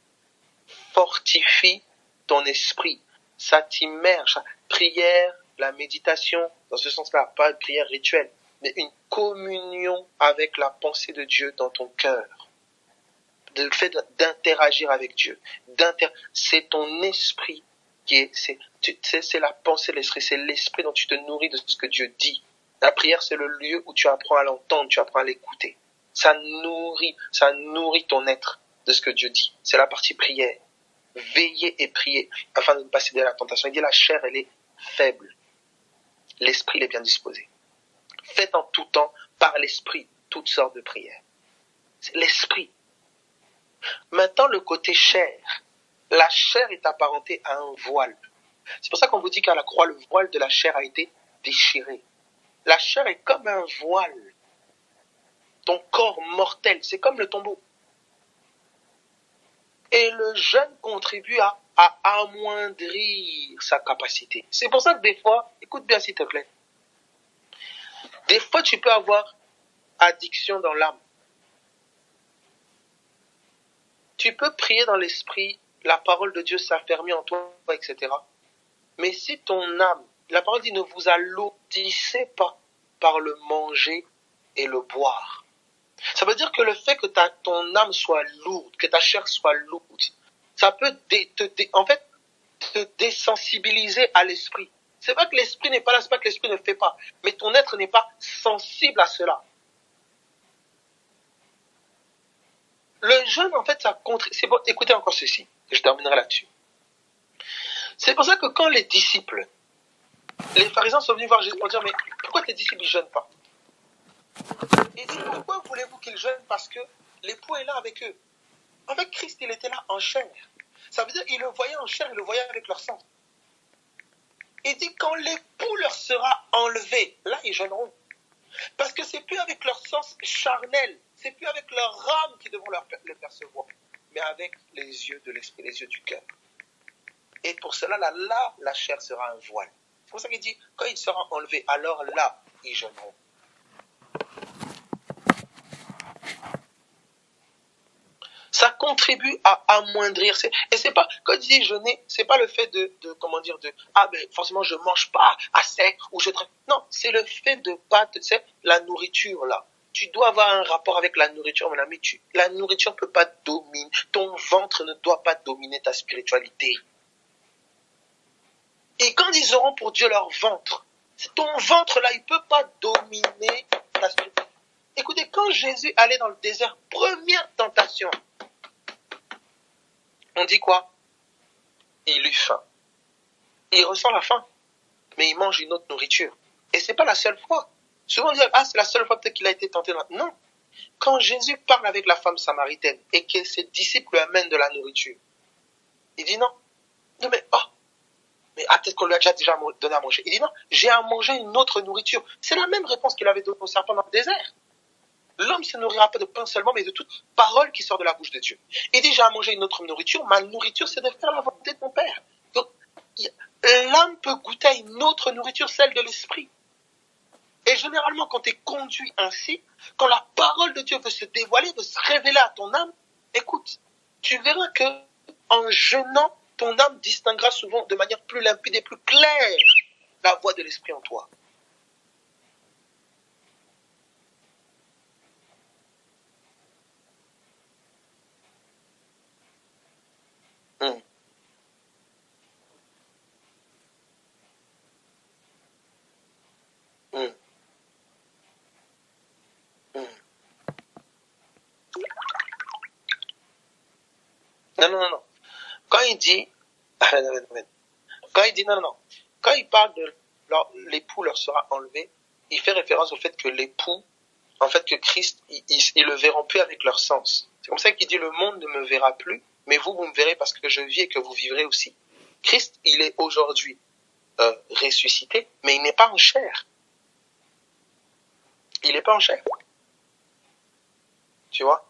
fortifie ton esprit, ça t'immerge. Prière, la méditation, dans ce sens-là, pas une prière rituelle, mais une communion avec la pensée de Dieu dans ton cœur. Le fait d'interagir avec Dieu, c'est ton esprit qui est, c'est la pensée de l'esprit, c'est l'esprit dont tu te nourris de ce que Dieu dit. La prière, c'est le lieu où tu apprends à l'entendre, tu apprends à l'écouter. Ça nourrit ton être de ce que Dieu dit. C'est la partie prière. Veiller et prier afin de ne pas céder à la tentation. Il dit la chair, elle est faible. L'esprit, il est bien disposé. Faites en tout temps, par l'esprit, toutes sortes de prières. C'est l'esprit. Maintenant, le côté chair. La chair est apparentée à un voile. C'est pour ça qu'on vous dit qu'à la croix, le voile de la chair a été déchiré. La chair est comme un voile. Ton corps mortel, c'est comme le tombeau. Et le jeûne contribue à amoindrir sa capacité. C'est pour ça que des fois, écoute bien s'il te plaît, des fois tu peux avoir addiction dans l'âme. Tu peux prier dans l'esprit, la parole de Dieu s'affermit en toi, etc. Mais si ton âme, la parole dit ne vous alourdissez pas par le manger et le boire. Ça veut dire que le fait que ton âme soit lourde, que ta chair soit lourde, ça peut te désensibiliser à l'esprit. C'est pas que l'esprit n'est pas là, c'est pas que l'esprit ne fait pas, mais ton être n'est pas sensible à cela. Le jeûne, en fait, ça contribue. C'est bon, écoutez encore ceci, et je terminerai là-dessus. C'est pour ça que quand les disciples, les pharisiens sont venus voir Jésus pour dire, mais pourquoi tes disciples ne jeûnent pas? Il dit, pourquoi voulez-vous qu'ils jeûnent? Parce que l'époux est là avec eux. Avec Christ, il était là en chair. Ça veut dire qu'ils le voyaient en chair, ils le voyaient avec leur sang. Il dit quand l'époux leur sera enlevé, là ils jeûneront. Parce que c'est plus avec leur sens charnel, c'est plus avec leur âme qu'ils devront le percevoir, mais avec les yeux de l'esprit, les yeux du cœur. Et pour cela, là, la chair sera un voile. C'est pour ça qu'il dit, quand il sera enlevé, alors là, ils jeûneront. Ça contribue à amoindrir. Et c'est pas, quand il dit jeûner, c'est pas le fait forcément je mange pas assez, ou non, c'est le fait de pas, la nourriture, là. Tu dois avoir un rapport avec la nourriture, mon ami. La nourriture peut pas dominer, ton ventre ne doit pas dominer ta spiritualité. Et quand ils auront pour Dieu leur ventre, ton ventre là, il peut pas dominer ta spiritualité. Écoutez, quand Jésus allait dans le désert, première tentation, on dit quoi? Il eut faim. Il ressent la faim, mais il mange une autre nourriture. Et c'est pas la seule fois. Souvent on dit, c'est la seule fois peut-être qu'il a été tenté. Non. Quand Jésus parle avec la femme samaritaine et que ses disciples lui amènent de la nourriture, il dit non. Non mais, peut-être qu'on lui a déjà donné à manger. Il dit non, j'ai à manger une autre nourriture. C'est la même réponse qu'il avait donnée au serpent dans le désert. L'homme ne se nourrira pas de pain seulement, mais de toute parole qui sort de la bouche de Dieu. Il dit, j'ai à manger une autre nourriture. Ma nourriture, c'est de faire la volonté de mon Père. Donc, l'âme peut goûter à une autre nourriture, celle de l'esprit. Et généralement, quand tu es conduit ainsi, quand la parole de Dieu veut se dévoiler, veut se révéler à ton âme, écoute, tu verras que en jeûnant, ton âme distinguera souvent de manière plus limpide et plus claire la voix de l'esprit en toi. Non. Quand il dit, quand il parle de l'époux leur sera enlevé, il fait référence au fait que l'époux, en fait que Christ, ils le verront plus avec leur sens. C'est comme ça qu'il dit, le monde ne me verra plus, mais vous me verrez parce que je vis et que vous vivrez aussi. Christ, il est aujourd'hui ressuscité, mais il n'est pas en chair. Il n'est pas en chair. Tu vois?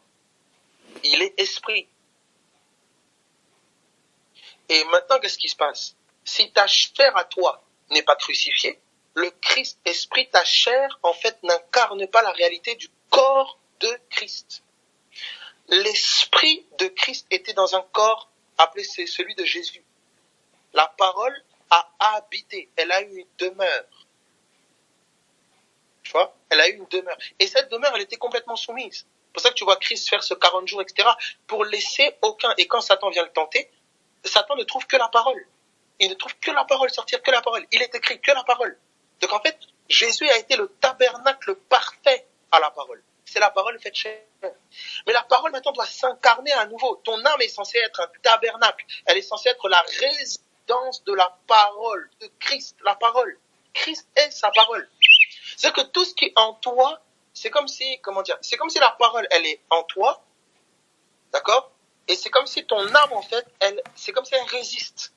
Il est esprit. Et maintenant, qu'est-ce qui se passe? Si ta chair à toi n'est pas crucifiée, le Christ esprit, ta chair, en fait, n'incarne pas la réalité du corps de Christ. L'esprit de Christ était dans un corps appelé celui de Jésus. La parole a habité, elle a eu une demeure. Tu vois? Elle a eu une demeure. Et cette demeure, elle était complètement soumise. C'est pour ça que tu vois Christ faire ce 40 jours, etc., pour laisser aucun, et quand Satan vient le tenter, Satan ne trouve que la parole. Il ne trouve que la parole, sortir que la parole. Il est écrit que la parole. Donc en fait, Jésus a été le tabernacle parfait à la parole. C'est la parole faite chair. Mais la parole maintenant doit s'incarner à nouveau. Ton âme est censée être un tabernacle. Elle est censée être la résidence de la parole, de Christ, la parole. Christ est sa parole. C'est que tout ce qui est en toi, c'est comme si la parole, elle est en toi, d'accord? Et c'est comme si ton âme, en fait, c'est comme si elle résiste.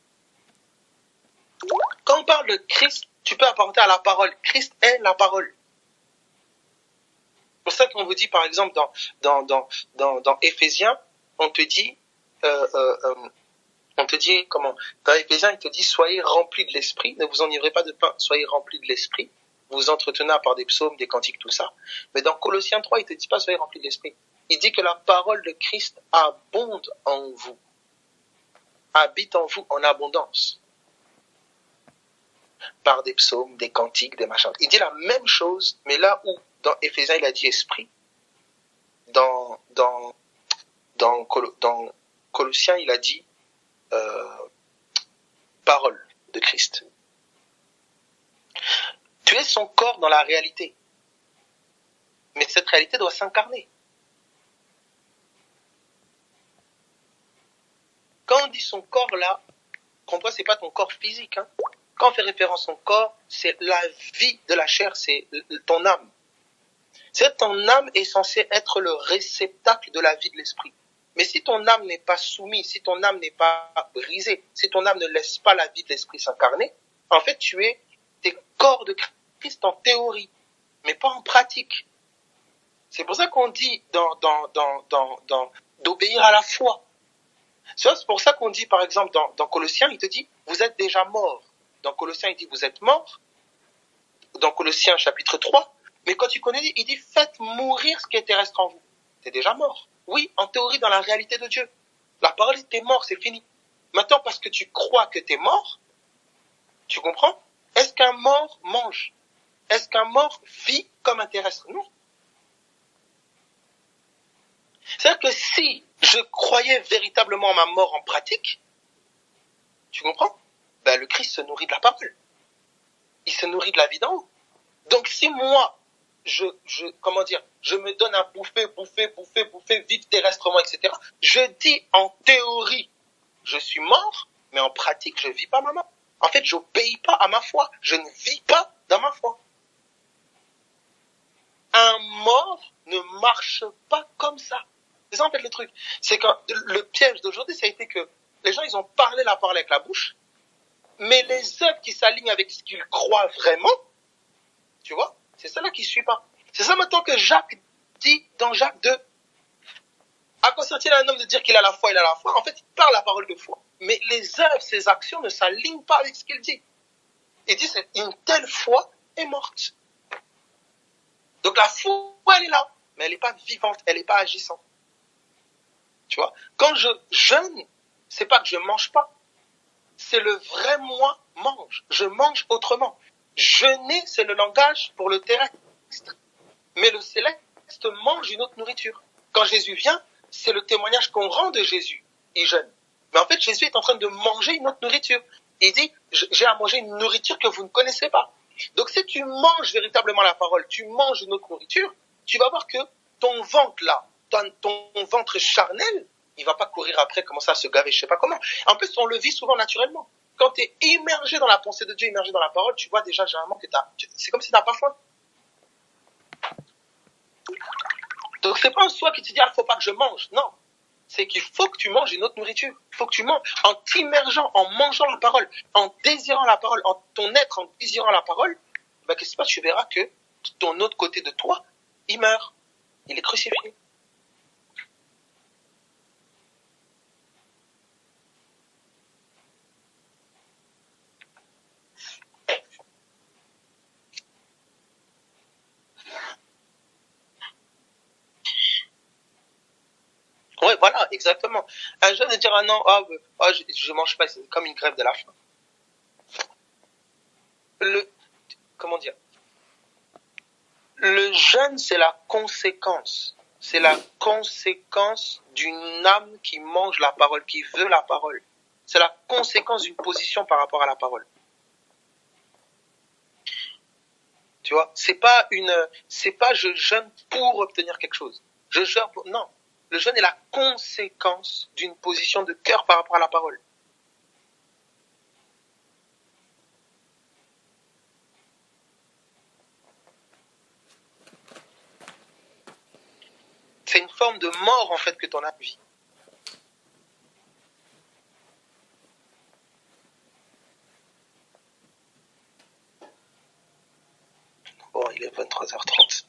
Quand on parle de Christ, tu peux apporter à la parole. Christ est la parole. C'est pour ça qu'on vous dit, par exemple, dans Éphésiens, on te dit, dans Éphésiens, il te dit, soyez remplis de l'esprit, ne vous enivrez pas de pain, soyez remplis de l'esprit, vous entretenez par des psaumes, des cantiques, tout ça. Mais dans Colossiens 3, il te dit pas, soyez remplis de l'esprit. Il dit que la parole de Christ abonde en vous, habite en vous en abondance, par des psaumes, des cantiques, des machins. Il dit la même chose, mais là où dans Éphésiens il a dit esprit, dans Colossiens il a dit parole de Christ. Tu es son corps dans la réalité, mais cette réalité doit s'incarner. Quand on dit son corps là, comprends, c'est pas ton corps physique. Hein. Quand on fait référence à son corps, c'est la vie de la chair, c'est ton âme. C'est ton âme est censée être le réceptacle de la vie de l'esprit. Mais si ton âme n'est pas soumise, si ton âme n'est pas brisée, si ton âme ne laisse pas la vie de l'esprit s'incarner, en fait, t'es corps de Christ en théorie, mais pas en pratique. C'est pour ça qu'on dit d'obéir à la foi. C'est pour ça qu'on dit, par exemple, dans Colossiens, il te dit, vous êtes déjà morts. Dans Colossiens, il dit, vous êtes morts. Dans Colossiens, chapitre 3. Mais quand tu connais, il dit, faites mourir ce qui est terrestre en vous. T'es déjà mort. Oui, en théorie, dans la réalité de Dieu. La parole, t'es mort, c'est fini. Maintenant, parce que tu crois que t'es mort, tu comprends? Est-ce qu'un mort mange? Est-ce qu'un mort vit comme un terrestre? Non. C'est-à-dire que si je croyais véritablement à ma mort en pratique, tu comprends? Ben, le Christ se nourrit de la parole. Il se nourrit de la vie d'en haut. Donc si moi, je me donne à bouffer, vivre terrestrement, etc., je dis en théorie, je suis mort, mais en pratique, je vis pas ma mort. En fait, j'obéis pas à ma foi. Je ne vis pas dans ma foi. Un mort ne marche pas comme ça. C'est ça en fait le truc. C'est que le piège d'aujourd'hui, ça a été que les gens, ils ont parlé la parole avec la bouche, mais les œuvres qui s'alignent avec ce qu'ils croient vraiment, tu vois, c'est ça là qui ne suit pas. C'est ça maintenant que Jacques dit dans Jacques 2. À quoi sert-il à un homme de dire qu'il a la foi, il a la foi? En fait, il parle la parole de foi. Mais les œuvres, ses actions ne s'alignent pas avec ce qu'il dit. Il dit, une telle foi est morte. Donc la foi, elle est là, mais elle n'est pas vivante, elle n'est pas agissante. Tu vois, quand je jeûne, c'est pas que je mange pas. C'est le vrai moi mange. Je mange autrement. Jeûner, c'est le langage pour le terrestre. Mais le céleste mange une autre nourriture. Quand Jésus vient, c'est le témoignage qu'on rend de Jésus. Il jeûne. Mais en fait, Jésus est en train de manger une autre nourriture. Il dit, j'ai à manger une nourriture que vous ne connaissez pas. Donc si tu manges véritablement la parole, tu manges une autre nourriture, tu vas voir que ton ventre là, ton ventre charnel, il va pas courir après, commencer à se gaver, je sais pas comment. En plus, on le vit souvent naturellement. Quand tu es immergé dans la pensée de Dieu, immergé dans la parole, tu vois déjà généralement que c'est comme si tu n'as pas faim. Donc c'est pas en soi qui te dit, il faut pas que je mange. Non. C'est qu'il faut que tu manges une autre nourriture. Il faut que tu manges en t'immergeant, en mangeant la parole, en désirant la parole, en ton être, en désirant la parole, qu'est-ce qui se passe? Tu verras que ton autre côté de toi, il meurt. Il est crucifié. Ouais, voilà, exactement. Un jeune de dire, ah non, je mange pas, c'est comme une grève de la faim. Comment dire? Le jeûne, c'est la conséquence. C'est la conséquence d'une âme qui mange la parole, qui veut la parole. C'est la conséquence d'une position par rapport à la parole. Tu vois, c'est pas je jeûne pour obtenir quelque chose. Je jeûne pour, non. Le jeûne est la conséquence d'une position de cœur par rapport à la parole. C'est une forme de mort, en fait, que ton âme vit. Bon, il est 23h30.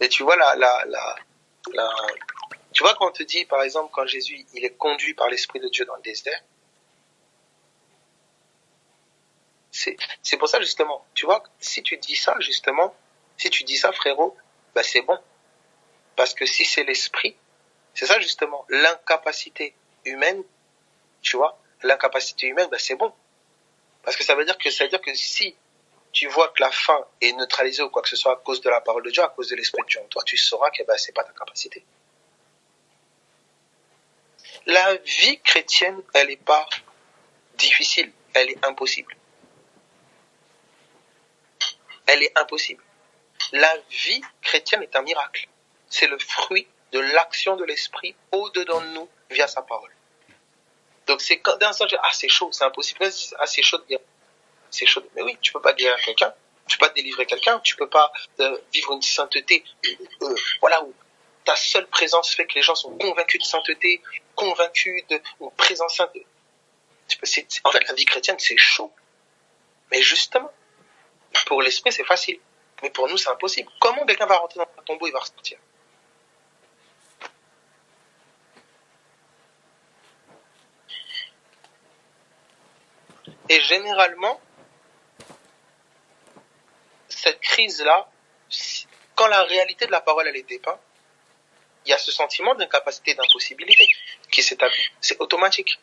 Mais tu vois, tu vois quand on te dit, par exemple, quand Jésus, il est conduit par l'Esprit de Dieu dans le désert, c'est pour ça, justement, tu vois, si tu dis ça, frérot, c'est bon. Parce que si c'est l'Esprit, c'est ça, justement, l'incapacité humaine, tu vois, l'incapacité humaine, c'est bon. Parce que ça veut dire que si tu vois que la faim est neutralisée ou quoi que ce soit à cause de la parole de Dieu, à cause de l'Esprit de Dieu en toi, tu sauras que c'est pas ta capacité. La vie chrétienne, elle n'est pas difficile, elle est impossible. Elle est impossible. La vie chrétienne est un miracle. C'est le fruit de l'action de l'Esprit au-dedans de nous via sa parole. Donc c'est quand d'un sens, c'est chaud, c'est impossible. C'est chaud de guérir. C'est chaud. Mais oui, tu peux pas guérir quelqu'un. Tu peux pas délivrer quelqu'un, tu peux pas vivre une sainteté, voilà, où ta seule présence fait que les gens sont convaincus de sainteté, convaincus d'une présence sainte. En fait, la vie chrétienne, c'est chaud. Mais justement, pour l'esprit, c'est facile. Mais pour nous, c'est impossible. Comment quelqu'un va rentrer dans un tombeau et va ressortir? Et généralement, cette crise-là, quand la réalité de la parole, elle est dépeinte, il y a ce sentiment d'incapacité, d'impossibilité qui s'établit. C'est automatique.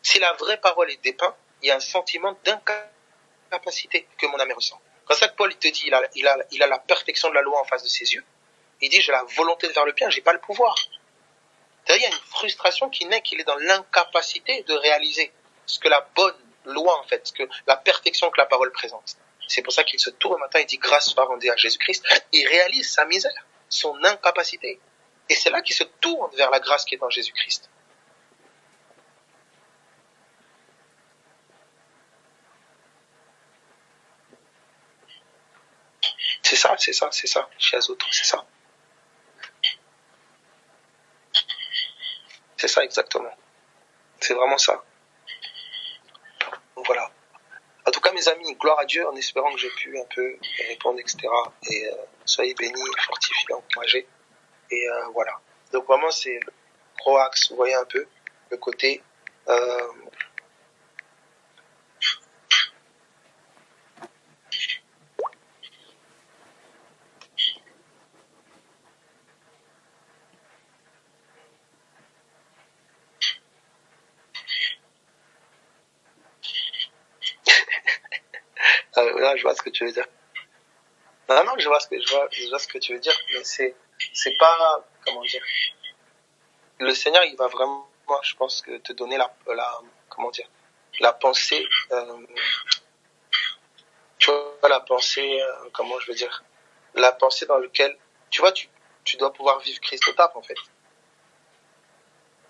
Si la vraie parole est dépeinte, il y a un sentiment d'incapacité que mon âme ressent. Quand ça que Paul il te dit, il a la perfection de la loi en face de ses yeux, il dit, j'ai la volonté de faire le bien, j'ai pas le pouvoir. C'est-à-dire, il y a une frustration qui naît, qu'il est dans l'incapacité de réaliser ce que la bonne loi, en fait, ce que la perfection que la parole présente. C'est pour ça qu'il se tourne matin, il dit grâce soit rendue à Jésus-Christ. Il réalise sa misère, son incapacité. Et c'est là qu'il se tourne vers la grâce qui est en Jésus-Christ. C'est ça, chez Azoto, c'est ça. C'est ça exactement. C'est vraiment ça. Donc voilà. En tout cas, mes amis, gloire à Dieu, en espérant que j'ai pu un peu répondre, etc. Et soyez bénis, fortifiés, encouragés. Et voilà. Donc vraiment, c'est le gros axe, vous voyez un peu, le côté... là, je vois ce que tu veux dire. Non, je vois ce que tu veux dire, mais c'est pas, comment dire, le Seigneur, il va vraiment, je pense, que te donner comment dire, la pensée, tu vois, la pensée, comment je veux dire, la pensée dans laquelle, tu vois, tu dois pouvoir vivre Christ au tap, en fait.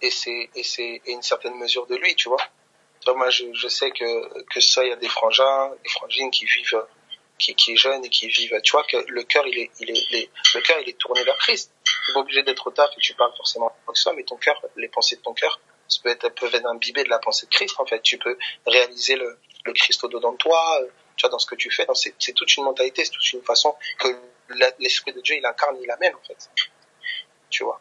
Et c'est une certaine mesure de lui, tu vois. Tu vois, moi, je sais que ça, il y a des frangins, des frangines qui vivent, qui est jeune et qui vivent, tu vois, que le cœur, il est tourné vers Christ. Tu n'es pas obligé d'être au taf et tu parles forcément de ça, mais ton cœur, les pensées de ton cœur, peuvent être imbibées de la pensée de Christ, en fait. Tu peux réaliser le Christ au-dedans de toi, tu vois, dans ce que tu fais. C'est toute une mentalité, c'est toute une façon que l'Esprit de Dieu, il incarne, il amène, en fait. Tu vois.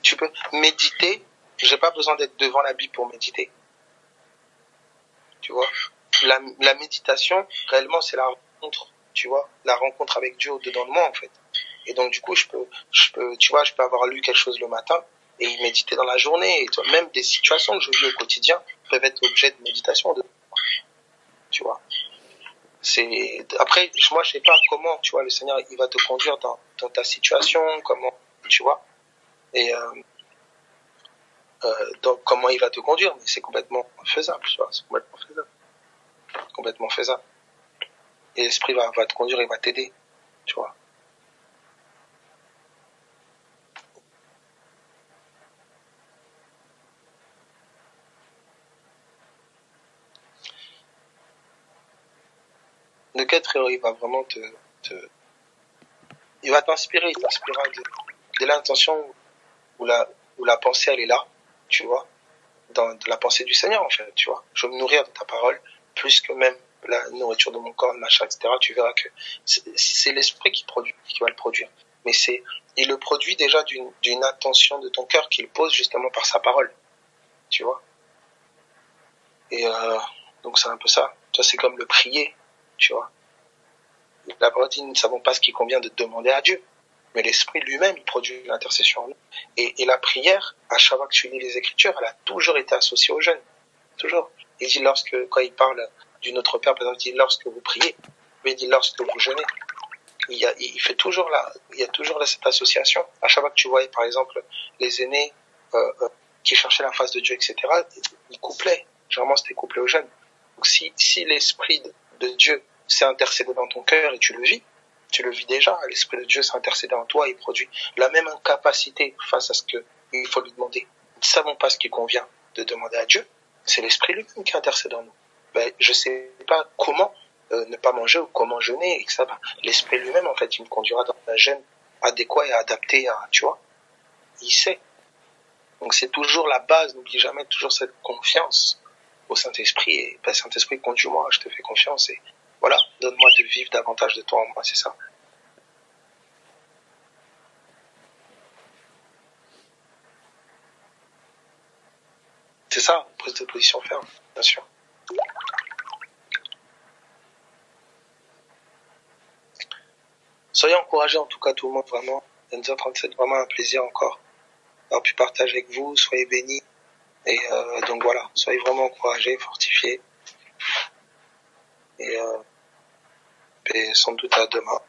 Tu peux méditer, j'ai pas besoin d'être devant la Bible pour méditer. Tu vois. La méditation, réellement, c'est la rencontre, tu vois, la rencontre avec Dieu au-dedans de moi, en fait. Et donc, du coup, je peux, tu vois, je peux avoir lu quelque chose le matin et y méditer dans la journée. Et toi, même des situations que je vis au quotidien peuvent être objet de méditation. Tu vois. Après, moi, je sais pas comment, tu vois, le Seigneur, il va te conduire dans ta situation, comment, tu vois. Et, donc, comment il va te conduire, mais c'est complètement faisable, tu vois, c'est complètement faisable. Complètement faisable. Et l'Esprit va te conduire, il va t'aider, tu vois. Le quête, frérot, il va vraiment il va t'inspirer, il t'inspirera de l'intention où la pensée, elle est là, tu vois, de la pensée du Seigneur, en fait, tu vois. Je veux me nourrir de ta parole, plus que même la nourriture de mon corps, machin, etc. Tu verras que c'est l'Esprit qui va le produire. Mais il le produit déjà d'une intention de ton cœur qu'il pose justement par sa parole, tu vois. Et donc c'est un peu ça. Ça, c'est comme le prier, tu vois. La parole dit, nous ne savons pas ce qu'il convient de demander à Dieu. Mais l'Esprit lui-même, il produit l'intercession en nous. Et la prière, à chaque fois que tu lis les Écritures, elle a toujours été associée au jeûne. Toujours. Il dit quand il parle du Notre Père, par exemple, il dit lorsque vous priez, mais il dit lorsque vous jeûnez. Il y a toujours cette association. À chaque fois que tu voyais, par exemple, les aînés qui cherchaient la face de Dieu, etc., ils couplaient. Généralement, c'était couplé au jeûne. Donc, si l'Esprit de Dieu s'est intercédé dans ton cœur et tu le vis déjà. L'Esprit de Dieu s'est intercédé en toi et produit la même incapacité face à ce qu'il faut lui demander. Nous ne savons pas ce qui convient de demander à Dieu. C'est l'Esprit lui-même qui intercède en nous. Je ne sais pas comment, ne pas manger ou comment jeûner, et que ça va. L'esprit lui-même, en fait, il me conduira dans un jeûne adéquat et adapté à, tu vois. Il sait. Donc c'est toujours la base, n'oublie jamais toujours cette confiance au Saint-Esprit, et ben, Saint-Esprit, conduis-moi, je te fais confiance, et voilà, donne-moi de vivre davantage de toi en moi, c'est ça. C'est ça, prise de position ferme, bien sûr. Soyez encouragés en tout cas tout le monde, vraiment. 22h37, vraiment un plaisir encore d'avoir pu partager avec vous, soyez bénis. Et donc voilà, soyez vraiment encouragés, fortifiés. Et sans doute à demain.